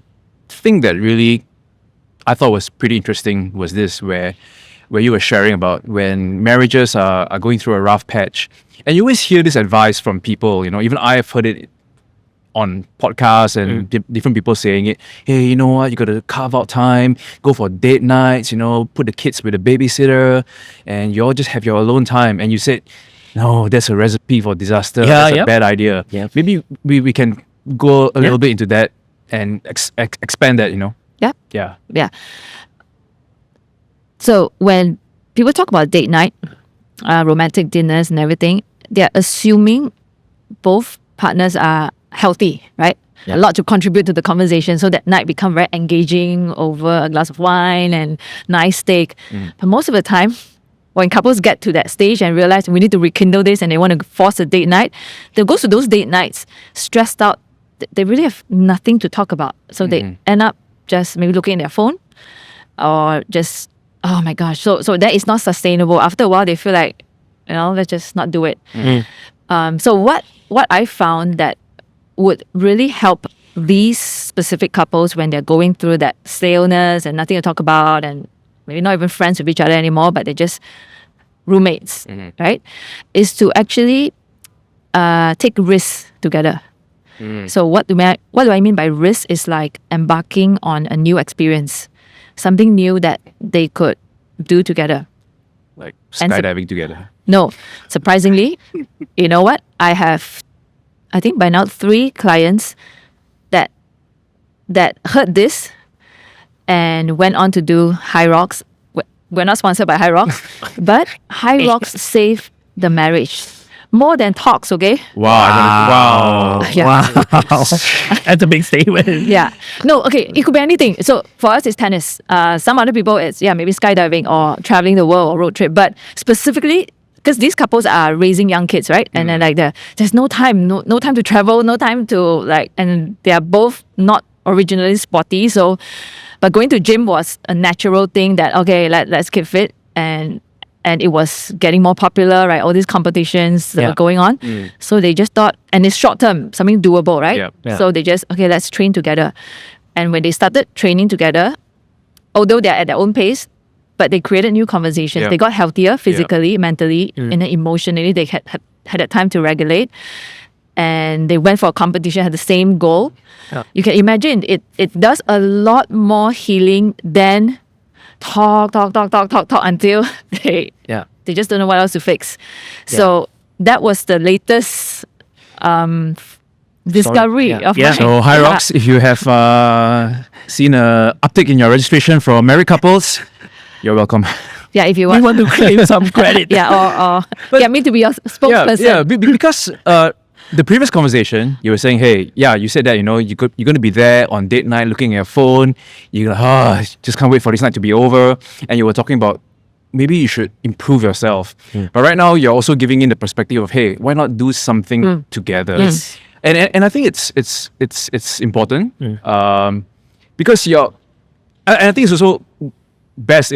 thing that really I thought was pretty interesting was this, where you were sharing about when marriages are going through a rough patch, and you always hear this advice from people. Even I have heard it on podcasts and different people saying it. Hey, you know what? You got to carve out time, go for date nights, put the kids with a babysitter, and you all just have your alone time. And you said, no, that's a recipe for disaster. That's a bad idea. Yeah. Maybe we can go a little bit into that and expand that, Yeah. Yeah. Yeah. So when people talk about date night, romantic dinners and everything, they're assuming both partners are healthy, right? A lot to contribute to the conversation, so that night become very engaging over a glass of wine and nice steak. But most of the time, when couples get to that stage and realize we need to rekindle this and they want to force a date night, they go to those date nights stressed out. They really have nothing to talk about. So they end up just maybe looking at their phone or just, oh my gosh. So that is not sustainable. After a while, they feel like, let's just not do it. So what I found that would really help these specific couples when they're going through that staleness and nothing to talk about and maybe not even friends with each other anymore, but they're just roommates, right? Is to actually take risks together. So what do I mean by risk is like embarking on a new experience, something new that they could do together. Like skydiving together. No, surprisingly, you know what? I have, I think by now 3 clients that heard this and went on to do Hyrox. We're not sponsored by Hyrox, but Hyrox saved the marriage. More than talks, okay? Wow. Yeah. Wow. That's a big statement. Yeah. No, okay, it could be anything. So for us, it's tennis. Some other people, it's maybe skydiving or traveling the world or road trip. But specifically, because these couples are raising young kids, right? And then like there's no time, no time to travel, no time to and they are both not originally sporty. So, but going to gym was a natural thing that, okay, let's keep fit. And it was getting more popular, right? All these competitions that were going on. So they just thought, and it's short term, something doable, right? Yeah. So they just, okay, let's train together. And when they started training together, although they're at their own pace, but they created new conversations. Yeah. They got healthier physically, mentally, and then emotionally. They had that time to regulate. And they went for a competition, had the same goal. Yeah. You can imagine it does a lot more healing than talk until they just don't know what else to fix. So that was the latest discovery of mine. So Hyrox, if you have seen an uptick in your registration for married couples, you're welcome. Yeah, if you We want. want to claim some credit. or get me to be your spokesperson. Because the previous conversation, you were saying, hey, you said that, you're going to be there on date night looking at your phone. You're like, just can't wait for this night to be over. And you were talking about maybe you should improve yourself. But right now, you're also giving in the perspective of, hey, why not do something together? Yes. And I think it's important because and I think it's also best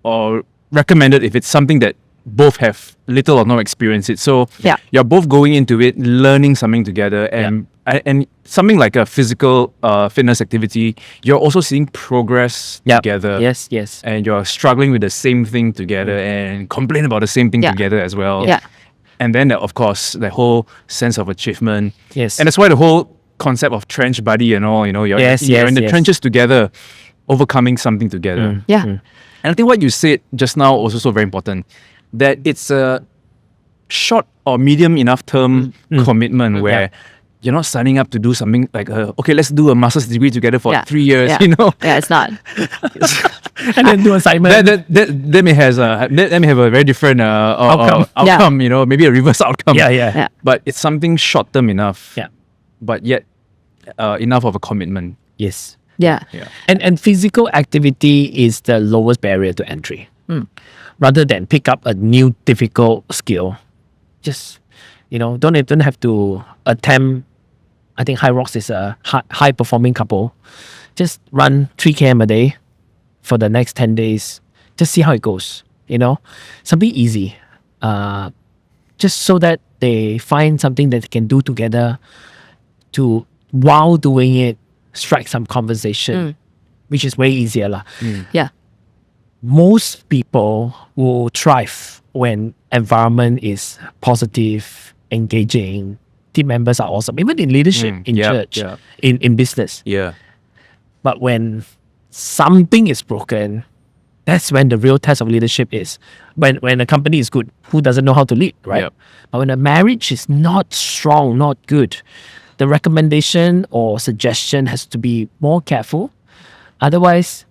or recommended if it's something that both have little or no experience in. So you're both going into it, learning something together, and something like a physical fitness activity, you're also seeing progress together. Yes. And you're struggling with the same thing together and complain about the same thing together as well. Yeah. And then, of course, the whole sense of achievement. Yes. And that's why the whole concept of trench buddy and all, you're in the trenches together, overcoming something together. Yeah. And I think what you said just now was also very important, that it's a short or medium enough term commitment where you're not signing up to do something like, okay, let's do a master's degree together for 3 years, Yeah, it's not. And then do assignment. That may have a very different outcome, maybe a reverse outcome. Yeah. But it's something short term enough. Yeah. But yet enough of a commitment. Yes. Yeah. And physical activity is the lowest barrier to entry. Rather than pick up a new difficult skill, just don't have to attempt. I think Hyrox is a high performing couple. Just run 3 km a day for the next 10 days. Just see how it goes. Something easy. Just so that they find something that they can do together to, while doing it, strike some conversation, which is way easier lah. Yeah. Most people will thrive when environment is positive, engaging, team members are awesome, even in leadership, in church, in business. Yeah. But when something is broken, that's when the real test of leadership is. When a company is good, who doesn't know how to lead, right? Yep. But when a marriage is not strong, not good, the recommendation or suggestion has to be more careful. Otherwise,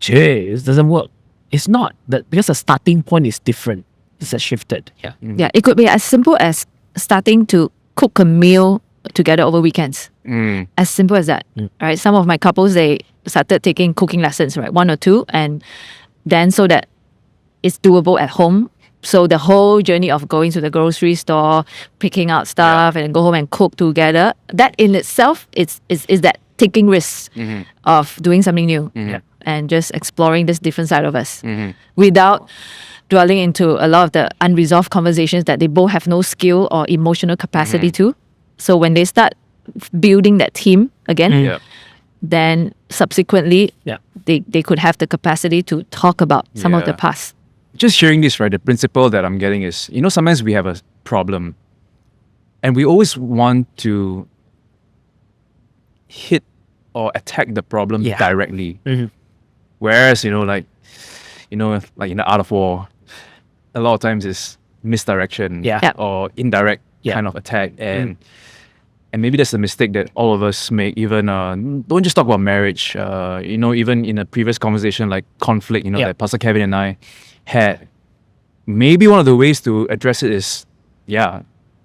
it doesn't work. It's not that because the starting point is different. It's shifted. Yeah. Yeah, it could be as simple as starting to cook a meal together over weekends. As simple as that. Right? Some of my couples, they started taking cooking lessons, right? 1 or 2, and then so that it's doable at home. So the whole journey of going to the grocery store, picking out stuff, and then go home and cook together, that in itself is that taking risks of doing something new and just exploring this different side of us without dwelling into a lot of the unresolved conversations that they both have no skill or emotional capacity to. So when they start building that team again, then subsequently they could have the capacity to talk about some of the past. Just hearing this, right, the principle that I'm getting is, sometimes we have a problem and we always want to hit or attack the problem directly. Whereas, like in the art of war, a lot of times it's misdirection or indirect kind of attack. And maybe that's the mistake that all of us make. Even don't just talk about marriage. Even in a previous conversation like conflict, that Pastor Kevin and I had. Maybe one of the ways to address it is,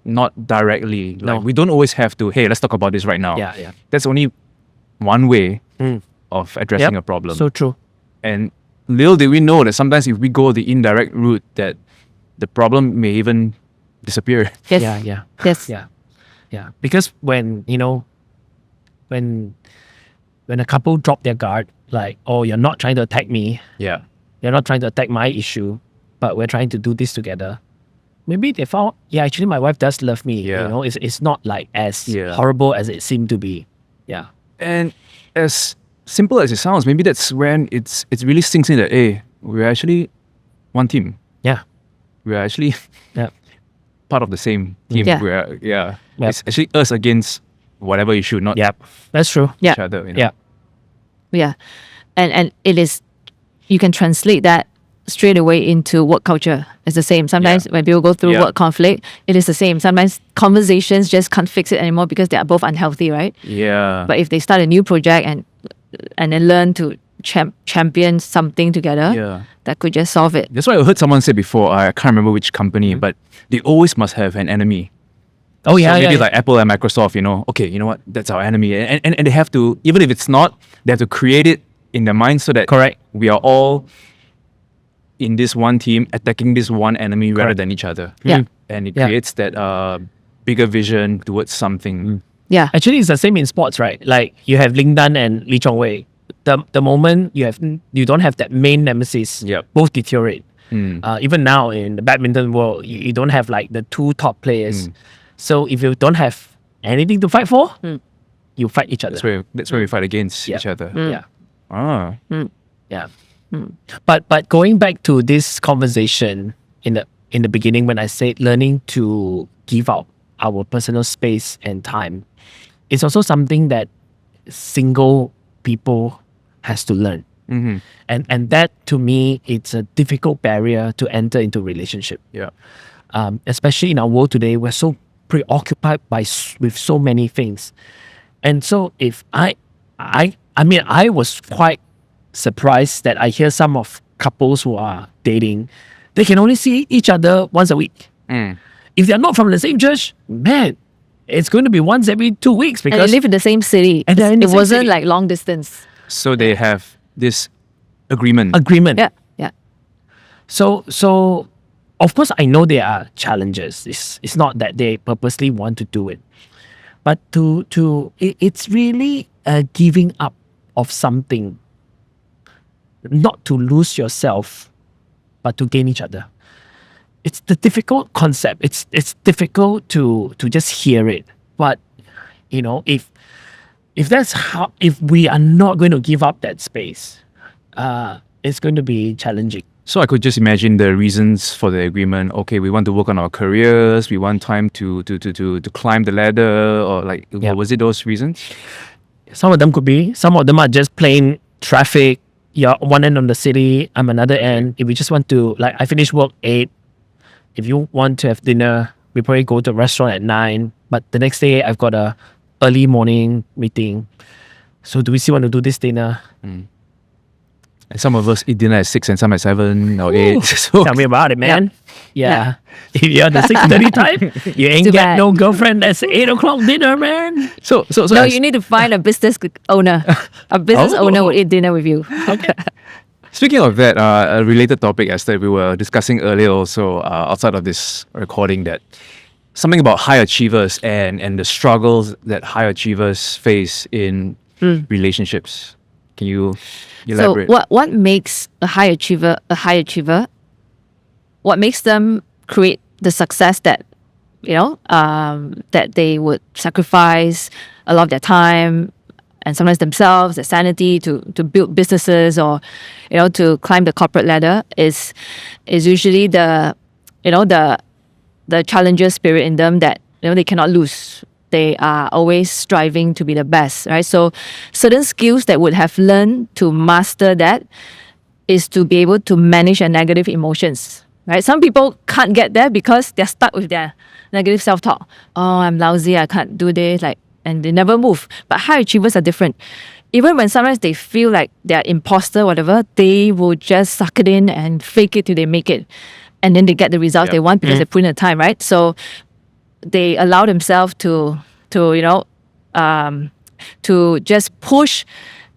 not directly. No. Like we don't always have to. Hey, let's talk about this right now. Yeah. That's only one way of addressing a problem. So true. And little did we know that sometimes if we go the indirect route, that the problem may even disappear. Yes. Yeah. Yes. Yeah. Because when a couple drop their guard, like, oh, you're not trying to attack me. Yeah. You're not trying to attack my issue, but we're trying to do this together. Maybe they found, actually my wife does love me. Yeah. It's not like as horrible as it seemed to be. Yeah. And as simple as it sounds, maybe that's when it's really sinks in that, hey, we're actually one team. Yeah. We're actually part of the same team. Yeah. It's actually us against whatever issue, not That's true. each other. Yeah. And it is, you can translate that straight away into work culture. It's the same. Sometimes when people go through work conflict, it is the same. Sometimes conversations just can't fix it anymore because they are both unhealthy, right? Yeah. But if they start a new project and then learn to champion something together, that could just solve it. That's why I heard someone say before, I can't remember which company, but they always must have an enemy. Oh yeah, so maybe yeah. like Apple and Microsoft, okay, you know what? That's our enemy. And they have to, even if it's not, they have to create it in their mind so that Correct. we are all in this one team attacking this one enemy rather than each other. Yeah. And it creates that bigger vision towards something. Yeah. Actually, it's the same in sports, right? Like you have Ling Dan and Lee Chong Wei. The moment you don't have that main nemesis, both deteriorate. Even now in the badminton world, you don't have like the two top players. So if you don't have anything to fight for, you fight each other. That's where we fight against each other. Yeah. Ah. Yeah. But going back to this conversation in the beginning when I said learning to give out our personal space and time, it's also something that single people has to learn. And that to me, it's a difficult barrier to enter into relationship. Yeah. Especially in our world today, we're so preoccupied with so many things. And so if I was quite surprised that I hear some of couples who are dating, they can only see each other once a week. If they're not from the same church, man, it's going to be once every 2 weeks And because they live in the same city. And they're in the It same wasn't city. like long distance. So they have this agreement. agreement. Yeah. So of course I know there are challenges. It's not that they purposely want to do it, but it's really a giving up of something, not to lose yourself, but to gain each other. It's the difficult concept. It's difficult to just hear it, but if we are not going to give up that space, it's going to be challenging. So I could just imagine the reasons for the agreement. Okay, we want to work on our careers. We want time to climb the ladder, or like, was it those reasons? Some of them could be. Some of them are just plain traffic. You're one end of the city, I'm another end. If we just want to, like, I finish work 8. If you want to have dinner, we probably go to a restaurant at 9. But the next day, I've got a early morning meeting. So do we still want to do this dinner? And some of us eat dinner at 6 and some at 7 or 8. So Tell me about it, man. Yeah. If you're the 6:30 type, you ain't Too get bad. no girlfriend that's 8 o'clock dinner, man. so No, you need to find a business owner. A business owner will eat dinner with you. Speaking of that, a related topic, Esther, we were discussing earlier also outside of this recording, that something about high achievers and the struggles that high achievers face in relationships. Can you elaborate? So what makes a high achiever a high achiever? What makes them create the success that that they would sacrifice a lot of their time and sometimes themselves, their sanity to build businesses or to climb the corporate ladder is usually the challenger spirit in them that they cannot lose. They are always striving to be the best, right? So certain skills that would have learned to master that is to be able to manage their negative emotions, right? Some people can't get there because they're stuck with their negative self-talk. Oh, I'm lousy, I can't do this, and they never move. But high achievers are different. Even when sometimes they feel like they're imposter, whatever, they will just suck it in and fake it till they make it. And then they get the results they want because they put in the time, right? So they allow themselves to just push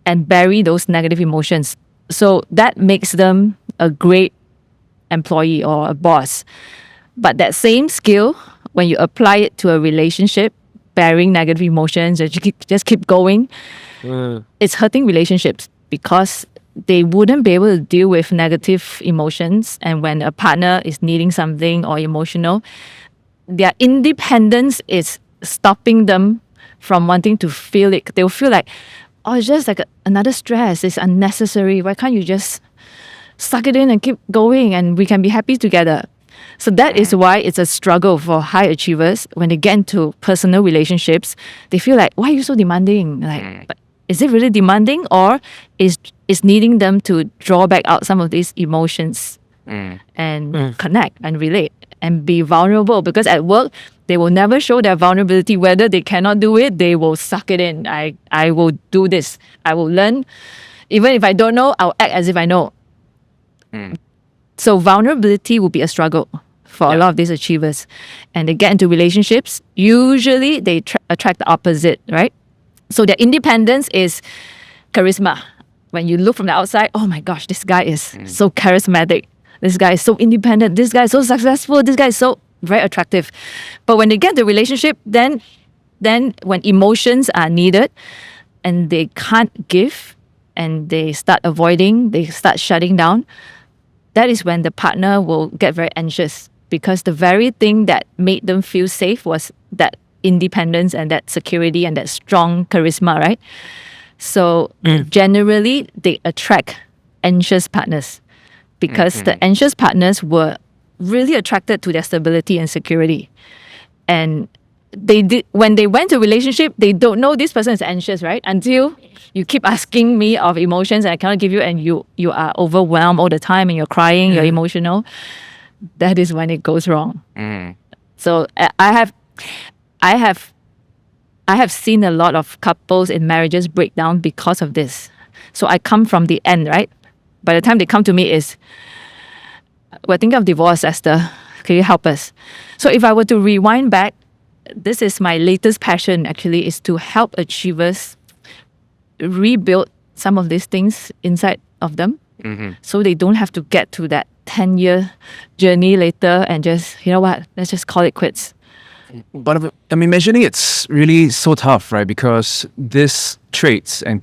and bury those negative emotions. So that makes them a great employee or a boss. But that same skill, when you apply it to a relationship, bearing negative emotions, and just keep going, it's hurting relationships because they wouldn't be able to deal with negative emotions. And when a partner is needing something or emotional, their independence is stopping them from wanting to feel it. They'll feel like, oh, it's just like another stress. It's unnecessary. Why can't you just suck it in and keep going and we can be happy together? So that is why it's a struggle for high achievers. When they get into personal relationships, they feel like, why are you so demanding? Like, but is it really demanding, or is needing them to draw back out some of these emotions and connect and relate and be vulnerable? Because at work, they will never show their vulnerability. Whether they cannot do it, they will suck it in. I will do this. I will learn. Even if I don't know, I'll act as if I know. So vulnerability will be a struggle for a lot of these achievers. And they get into relationships. Usually, they attract the opposite, right? So their independence is charisma. When you look from the outside, oh my gosh, this guy is so charismatic. This guy is so independent. This guy is so successful. This guy is so very attractive. But when they get the relationship, then when emotions are needed and they can't give and they start avoiding, they start shutting down, that is when the partner will get very anxious, because the very thing that made them feel safe was that independence and that security and that strong charisma, right? So generally, they attract anxious partners because the anxious partners were really attracted to their stability and security. And when they went to a relationship, they don't know this person is anxious, right? Until you keep asking me of emotions and I cannot give you, and you are overwhelmed all the time and you're crying, you're emotional. That is when it goes wrong. So I have seen a lot of couples in marriages break down because of this. So I come from the end, right? By the time they come to me is, we're thinking of divorce, Esther. Can you help us? So if I were to rewind back, this is my latest passion actually, is to help achievers rebuild some of these things inside of them. So they don't have to get to that 10-year journey later and just, you know what, let's just call it quits. But I'm imagining it's really so tough, right? Because these traits and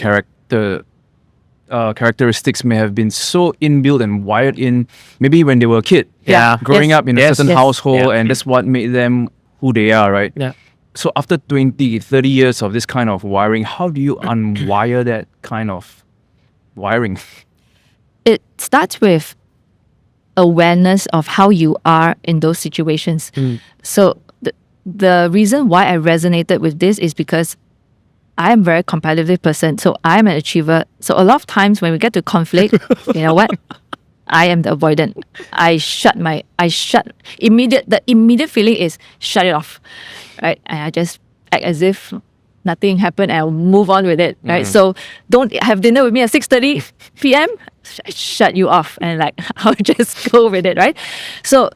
characteristics may have been so inbuilt and wired in maybe when they were a kid. Growing up in a certain household, and that's what made them who they are, right? So after 20, 30 years of this kind of wiring, how do you unwire that kind of wiring? It starts with awareness of how you are in those situations. So the reason why I resonated with this is because I am a very competitive person. So I'm an achiever. So a lot of times when we get to conflict, you know what? I am the avoidant. The immediate feeling is shut it off. Right? And I just act as if nothing happened and I'll move on with it. Right? So don't have dinner with me at 6:30 p.m. Shut you off and like I'll just go with it, right? So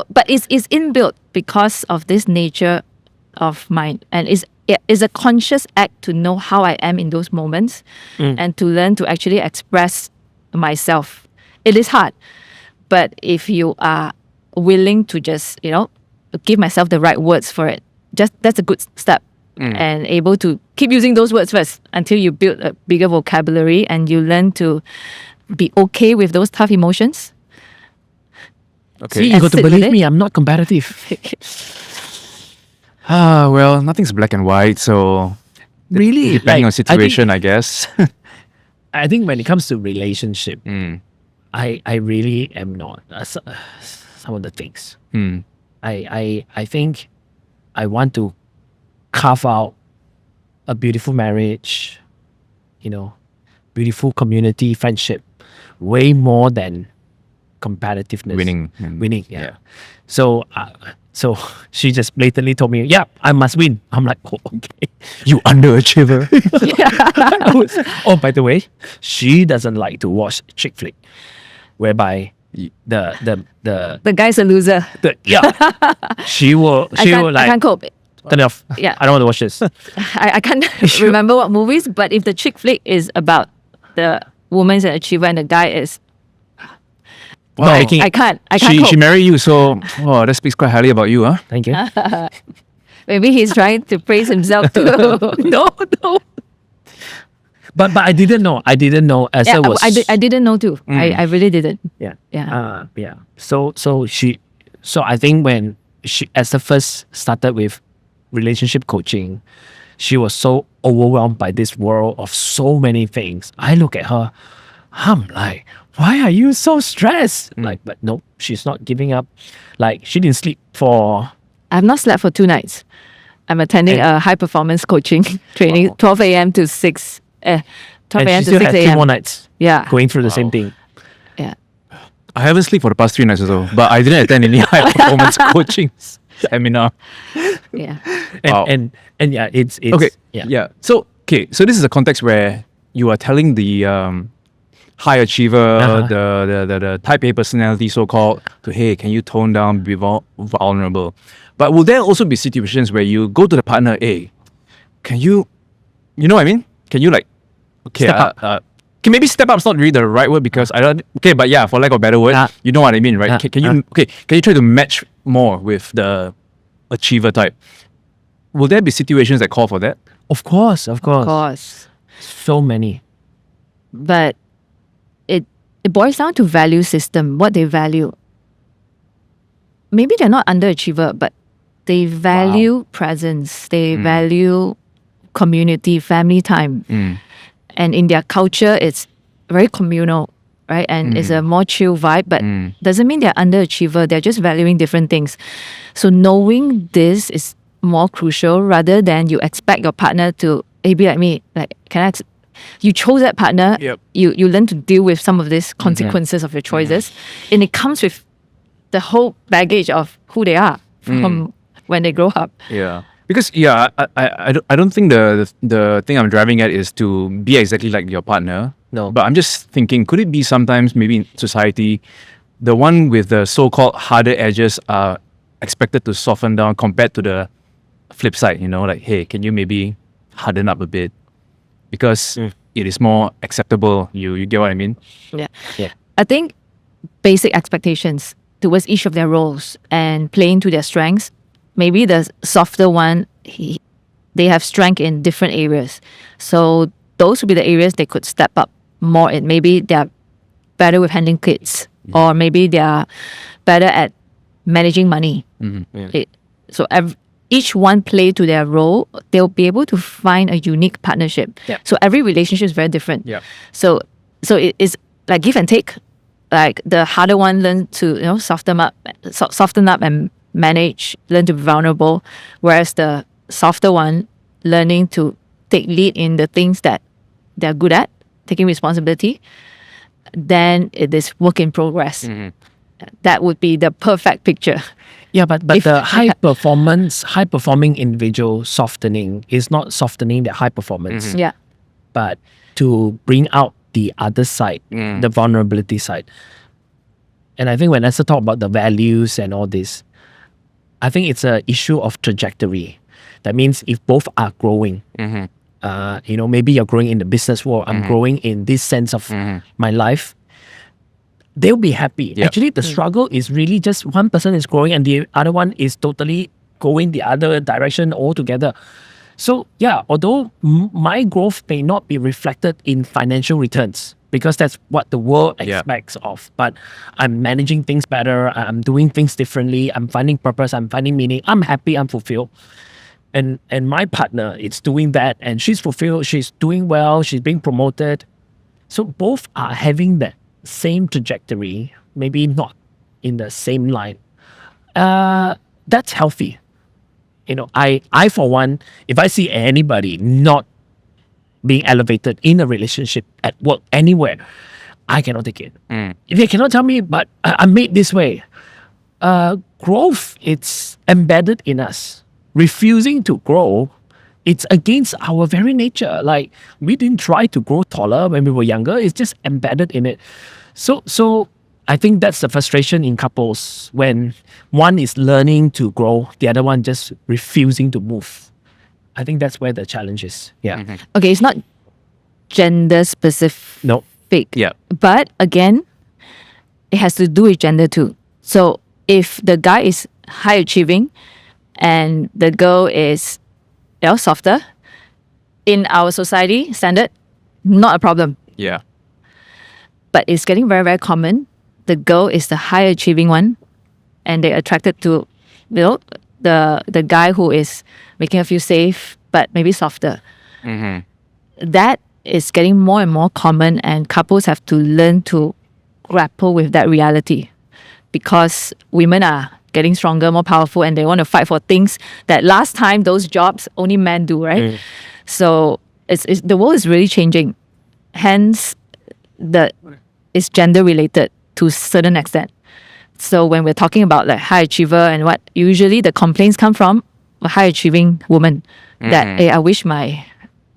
but it's inbuilt because of this nature of mind, and it's a conscious act to know how I am in those moments and to learn to actually express myself. It is hard, but if you are willing to just, give myself the right words for it, that's a good step. And able to keep using those words first until you build a bigger vocabulary and you learn to be okay with those tough emotions. Okay. See, you got to believe me, I'm not competitive. Well, nothing's black and white, so Really? depending like, on situation, I guess. I think when it comes to relationship, I really am not some of the things. I think I want to carve out a beautiful marriage, beautiful community, friendship, way more than competitiveness. Winning, yeah. So she just blatantly told me, yeah, I must win. I'm like, oh, okay. You underachiever. Oh, by the way, she doesn't like to watch chick flick, whereby the guy's a loser. she will I can't cope. turn it off. Yeah. I don't want to watch this. I can't remember what movies, but if the chick flick is about the woman's an achiever and the guy is, Wow. I can't cope. She married you, so that speaks quite highly about you, huh? Thank you. Maybe he's trying to praise himself too. No. But I didn't know. Esther was. I didn't know too. I really didn't. Yeah. Yeah. So I think when Esther first started with relationship coaching, she was so overwhelmed by this world of so many things. I look at her, I'm like, why are you so stressed? Like, but no, she's not giving up. Like, she didn't sleep for. I've not slept for 2 nights. I'm attending a high performance coaching training, 12 a.m. to 6. 12 and a.m. she to still 6 has 3 a.m. more nights. Yeah. Going through the same thing. Yeah. I haven't slept for the past 3 nights or so, but I didn't attend any high performance coaching seminar. Yeah. And yeah, it's Okay. yeah. So this is a context where you are telling the high achiever, the type A personality, so called, to hey, can you tone down, be vulnerable? But will there also be situations where you go to the partner, hey, can you know what I mean? Can you like, okay, Step up. Can maybe step up's not really the right word because I don't. Okay, but yeah, for lack of a better word, you know what I mean, right? Can you try to match more with the achiever type? Will there be situations that call for that? Of course. Of course. So many. But it boils down to value system, what they value. Maybe they're not underachiever, but they value presence. They value community, family time. And in their culture, it's very communal, right? And it's a more chill vibe, but doesn't mean they're underachiever. They're just valuing different things. So knowing this is more crucial rather than you expect your partner to be like me. Like, you chose that partner. Yep. You learn to deal with some of these consequences of your choices, and it comes with the whole baggage of who they are from when they grow up. Yeah. Because I don't think the thing I'm driving at is to be exactly like your partner. No. But I'm just thinking, could it be sometimes maybe in society, the one with the so-called harder edges are expected to soften down compared to the flip side, like, hey, can you maybe harden up a bit? Because it is more acceptable. You get what I mean? Yeah. I think basic expectations towards each of their roles and playing to their strengths. Maybe the softer one, they have strength in different areas. So those would be the areas they could step up more in. Maybe they're better with handling kids, or maybe they're better at managing money. Each one play to their role, they'll be able to find a unique partnership. Yep. So every relationship is very different. Yep. So it is like give and take like the harder one learn to soften up and manage, learn to be vulnerable, whereas the softer one learning to take lead in the things that they're good at, taking responsibility, then it is work in progress. That would be the perfect picture. Yeah, but the high performing individual softening is not softening the high performance, Yeah. but to bring out the other side, the vulnerability side. And I think when Esther talk about the values and all this, I think it's an issue of trajectory. That means if both are growing, maybe you're growing in the business world, I'm growing in this sense of my life, they'll be happy. Yep. Actually, the struggle is really just one person is growing and the other one is totally going the other direction altogether. So yeah, although my growth may not be reflected in financial returns because that's what the world expects of, but I'm managing things better, I'm doing things differently, I'm finding purpose, I'm finding meaning, I'm happy, I'm fulfilled. And my partner is doing that and she's fulfilled, she's doing well, she's being promoted. So both are having that same trajectory, maybe not in the same line. That's healthy. I for one, if I see anybody not being elevated in a relationship, at work, anywhere, I cannot take it. If they cannot tell me, but I'm made this way, growth, it's embedded in us. Refusing to grow, it's against our very nature. Like, we didn't try to grow taller when we were younger. It's just embedded in it. So I think that's the frustration in couples when one is learning to grow, the other one just refusing to move. I think that's where the challenge is. Yeah. Okay, it's not gender specific. No. Yeah. But again, it has to do with gender too. So if the guy is high achieving and the girl is softer, in our society standard, not a problem. Yeah. But it's getting very, very common. The girl is the high achieving one and they're attracted to the guy who is making her feel safe but maybe softer. That is getting more and more common, and couples have to learn to grapple with that reality because women are getting stronger, more powerful, and they want to fight for things that last time those jobs only men do, right? So it's the world is really changing. Hence, it's gender related to a certain extent. So when we're talking about like high achiever and what usually the complaints come from a high achieving woman that hey, I wish my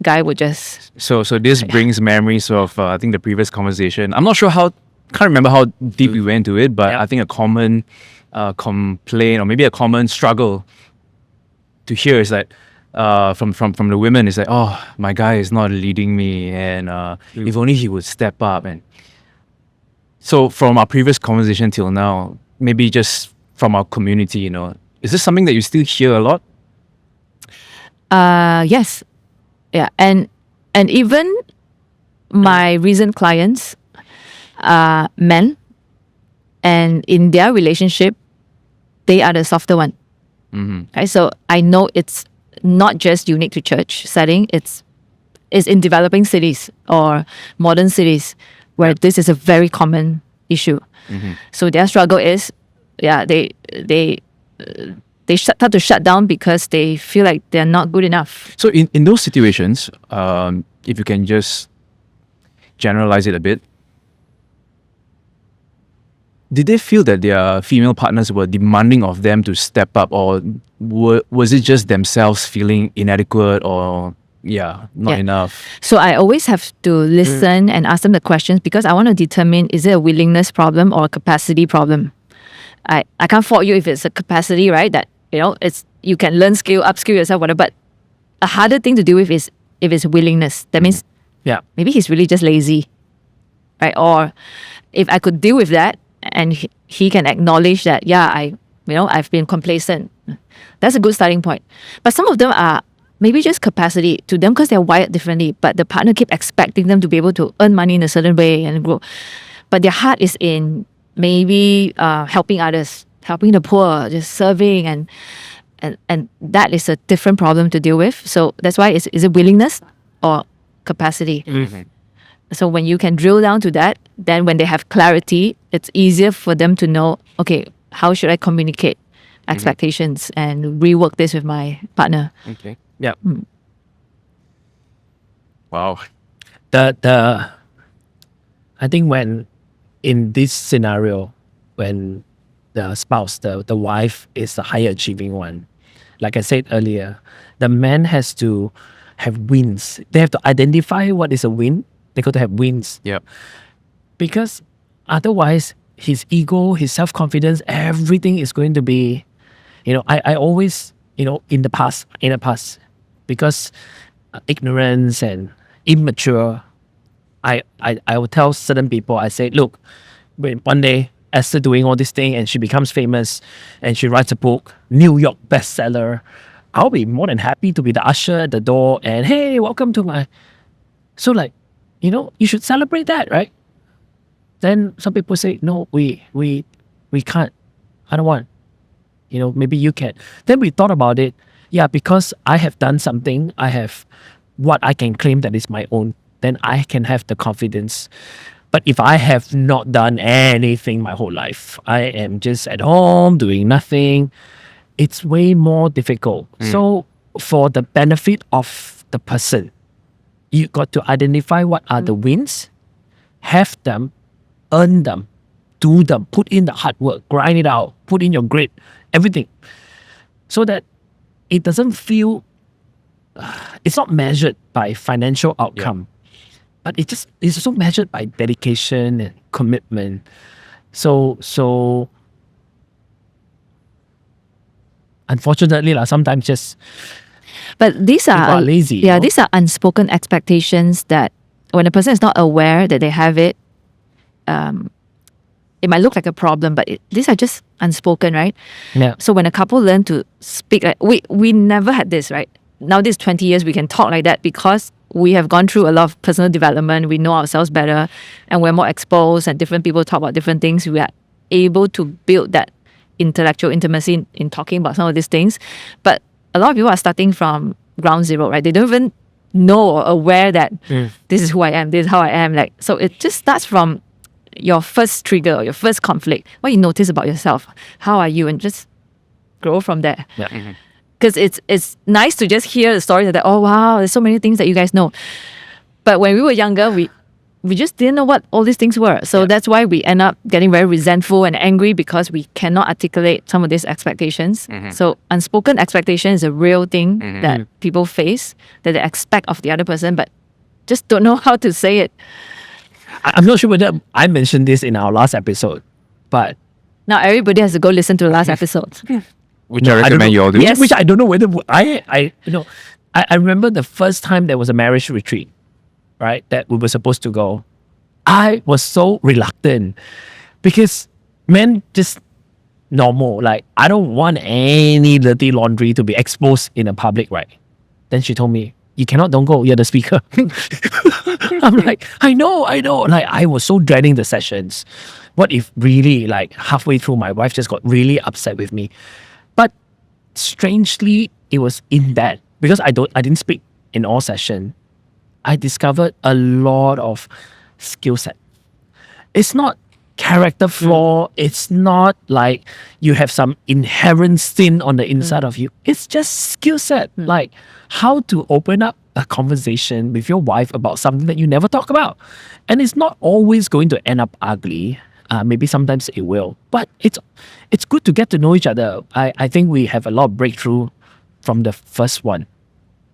guy would just. So this brings memories of I think the previous conversation. I'm not sure can't remember how deep we went into it, but I think a common complaint or maybe a common struggle to hear is that from the women is like, oh, my guy is not leading me, and if only he would step up. And so from our previous conversation till now, maybe just from our community, is this something that you still hear a lot? Yes. Yeah. And even my recent clients are men, and in their relationship, they are the softer one. Okay, so I know it's not just unique to church setting. It's in developing cities or modern cities where this is a very common issue. So their struggle is, they start to shut down because they feel like they're not good enough. So in those situations, if you can just generalize it a bit, did they feel that their female partners were demanding of them to step up, or was it just themselves feeling inadequate or not enough? So I always have to listen and ask them the questions because I want to determine, is it a willingness problem or a capacity problem? I can't fault you if it's a capacity, right? That it's you can learn skill, upskill yourself, whatever. But a harder thing to deal with is if it's willingness. That means maybe he's really just lazy, right? Or if I could deal with that and he can acknowledge that I've been complacent. That's a good starting point. But some of them are maybe just capacity to them because they're wired differently. But the partner keep expecting them to be able to earn money in a certain way and grow. But their heart is in maybe helping others, helping the poor, just serving, and that is a different problem to deal with. So that's why is it willingness or capacity? So when you can drill down to that, then when they have clarity, it's easier for them to know, okay, how should I communicate expectations and rework this with my partner. Okay. Yeah. Wow. The I think when in this scenario, when the spouse, the wife is the higher achieving one, like I said earlier, the man has to have wins. They have to identify what is a win. They got to have wins. Yep. Because otherwise his ego, his self-confidence, everything is going to be, I always, in the past, because ignorance and immature, I would tell certain people, I say, look, when one day Esther doing all this thing and she becomes famous and she writes a book, New York bestseller, I'll be more than happy to be the usher at the door and, hey, welcome to my. So like, you should celebrate that, right? Then some people say, no, we can't. I don't want. Maybe you can. Then we thought about it. Yeah, because I have done something, I have what I can claim that is my own, then I can have the confidence. But if I have not done anything my whole life, I am just at home doing nothing, it's way more difficult. So for the benefit of the person, you got to identify what are the wins, have them, earn them, do them, put in the hard work, grind it out, put in your grit, everything. So that it doesn't feel, it's not measured by financial outcome, but it's also measured by dedication and commitment. So unfortunately, sometimes just But these people are are lazy. Yeah, these are unspoken expectations that when a person is not aware that they have it, it might look like a problem, but these are just unspoken, right? Yeah. So when a couple learn to speak, like we never had this, right? Now this 20 years we can talk like that because we have gone through a lot of personal development. We know ourselves better, and we're more exposed. And different people talk about different things. We are able to build that intellectual intimacy in talking about some of these things. But a lot of people are starting from ground zero, right? They don't even know or aware that this is who I am, this is how I am. Like, so it just starts from your first trigger or your first conflict, what you notice about yourself, how are you, and just grow from there. Yeah. Because it's nice to just hear the stories that, oh wow, there's so many things that you guys know. But when we were younger, we just didn't know what all these things were. So that's why we end up getting very resentful and angry because we cannot articulate some of these expectations. So unspoken expectation is a real thing that people face, that they expect of the other person, but just don't know how to say it. I'm not sure whether I mentioned this in our last episode, but Now everybody has to go listen to the last episode. Which I recommend you all do. Yes. Which I don't know whether I remember the first time there was a marriage retreat, right? That we were supposed to go. I was so reluctant because men just normal. Like, I don't want any dirty laundry to be exposed in a public, right? Then she told me, you don't go, you're the speaker. I'm like, I know. Like, I was so dreading the sessions. What if really, like, halfway through, my wife just got really upset with me? But strangely, it was in that, because I didn't speak in all session, I discovered a lot of skill set. It's not character flaw. It's not like you have some inherent sin on the inside of you. It's just skill set, like how to open up a conversation with your wife about something that you never talk about. And it's not always going to end up ugly. Maybe sometimes it will, but it's good to get to know each other. I think we have a lot of breakthrough from the first one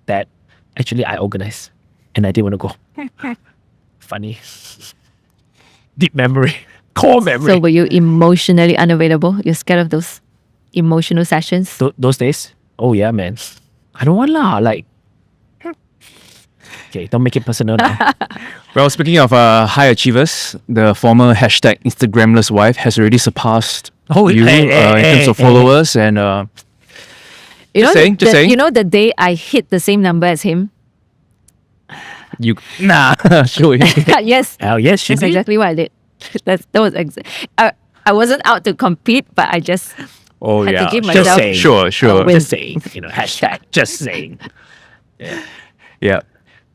that actually I organized and I didn't want to go. Funny. Deep memory. Core memory. So were you emotionally unavailable? You're scared of those emotional sessions? Those days? Oh yeah, man. I don't want lah. Like, okay, don't make it personal now. Well, speaking of high achievers, the former hashtag Instagramless wife has already surpassed you in terms of followers. And just saying. You know, the day I hit the same number as him. You sure. Yes. Oh yes, she That's did. exactly what I did. That was I wasn't out to compete, but I just had to give Just myself saying. Sure. win. Just saying. Hashtag just saying. Yeah.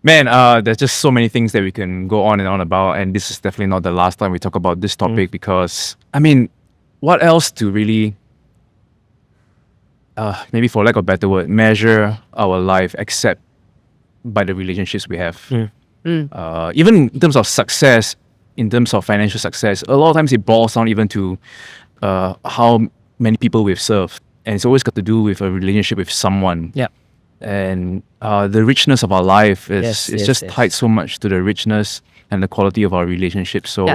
Man, there's just so many things that we can go on and on about, and this is definitely not the last time we talk about this topic because, I mean, what else to really, maybe for lack of a better word, measure our life except by the relationships we have. Even in terms of success, in terms of financial success, a lot of times it boils down even to how many people we've served, and it's always got to do with a relationship with someone. Yeah. And the richness of our life is just tied so much to the richness and the quality of our relationships. So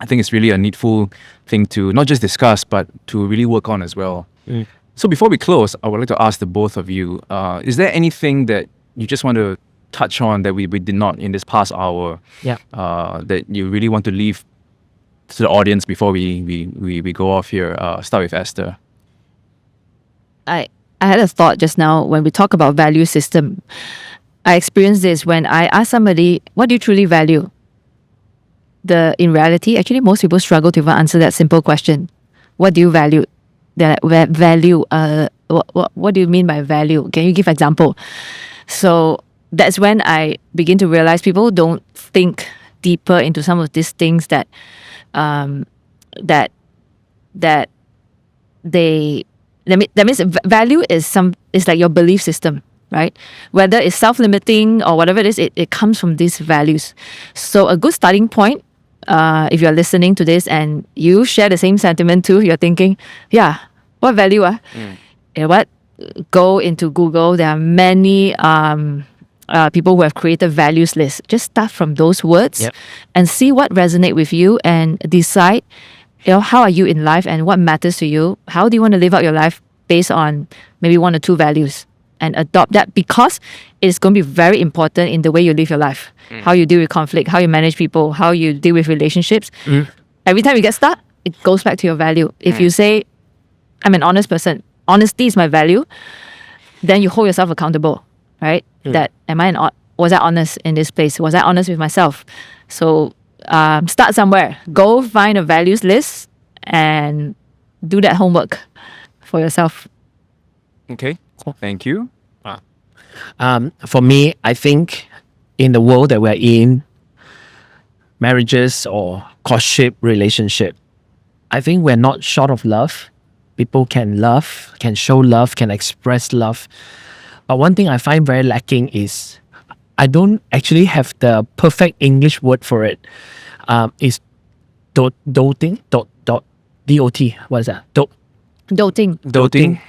I think it's really a needful thing to not just discuss, but to really work on as well. So before we close, I would like to ask the both of you, is there anything that you just want to touch on that we did not in this past hour that you really want to leave to the audience before we go off here? Start with Esther. I had a thought just now when we talk about value system. I experienced this when I ask somebody, what do you truly value? In reality, actually, most people struggle to even answer that simple question. What do you value? Value. What do you mean by value? Can you give example? So that's when I begin to realize people don't think deeper into some of these things that means value is like your belief system, right? Whether it's self-limiting or whatever it is, it comes from these values. So a good starting point, if you're listening to this and you share the same sentiment too, you're thinking, what value? Go into Google. There are many people who have created values lists. Just start from those words and see what resonate with you and decide, how are you in life and what matters to you? How do you want to live out your life based on maybe one or two values, and adopt that, because it's going to be very important in the way you live your life. How you deal with conflict, how you manage people, how you deal with relationships. Every time you get stuck, it goes back to your value. If you say, I'm an honest person, honesty is my value, then you hold yourself accountable, right? That was I honest in this place? Was I honest with myself? So start somewhere. Go find a values list and do that homework for yourself. Okay, thank you. For me, I think in the world that we're in, marriages or courtship relationship, I think we're not short of love. People can love, can show love, can express love. But one thing I find very lacking is I don't actually have the perfect English word for it. Is doting, D-O-T. What is that? Doting.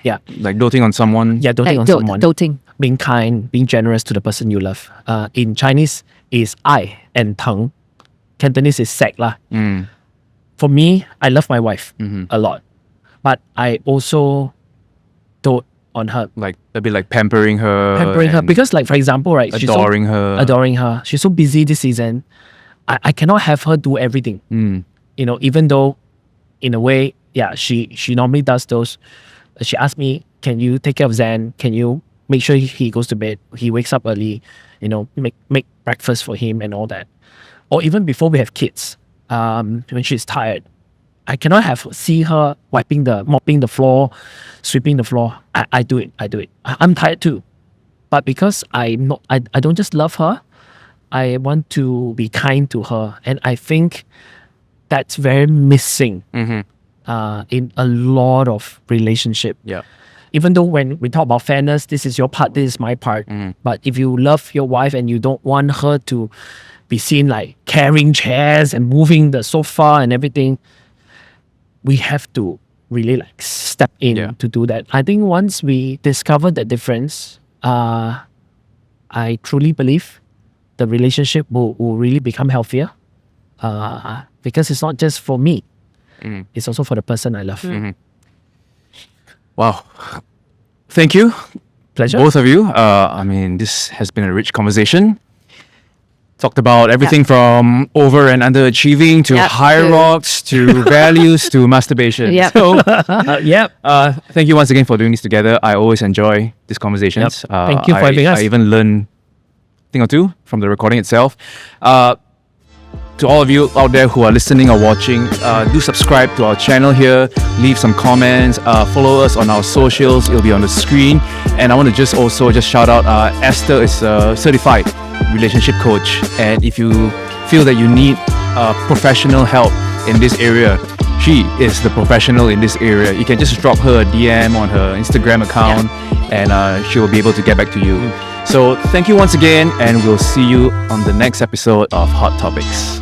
Yeah. Like doting on someone. Yeah, doting Like on someone. doting. Being kind, being generous to the person you love. In Chinese is ai and teng. Cantonese is sek lah. For me, I love my wife a lot. But I also dote on her. Like a bit like pampering her. Because like, for example, right, adoring her. She's so busy this season. I cannot have her do everything. Even though in a way, she normally does those. She asked me, can you take care of Zen? Can you make sure he goes to bed? He wakes up early, make breakfast for him and all that. Or even before we have kids, when she's tired, I cannot see her mopping the floor, sweeping the floor. I do it. I'm tired too. But because I don't just love her, I want to be kind to her. And I think that's very missing in a lot of relationship. Yeah. Even though when we talk about fairness, this is your part, this is my part. But if you love your wife and you don't want her to be seen like carrying chairs and moving the sofa and everything, we have to really like step in to do that. I think once we discover the difference, I truly believe the relationship will really become healthier. Because it's not just for me, it's also for the person I love. Wow. Thank you. Pleasure. Both of you. This has been a rich conversation. Talked about everything from over and underachieving to Hyrox to values to masturbation. So, thank you once again for doing this together. I always enjoy these conversations. Thank you for having us. I even learn a thing or two from the recording itself. To all of you out there who are listening or watching, do subscribe to our channel here. Leave some comments. Follow us on our socials. It'll be on the screen. And I want to just shout out Esther is certified relationship coach. And if you feel that you need professional help in this area, she is the professional in this area. You can just drop her a DM on her Instagram account, and she will be able to get back to you. So thank you once again, and we'll see you on the next episode of Hot Topics.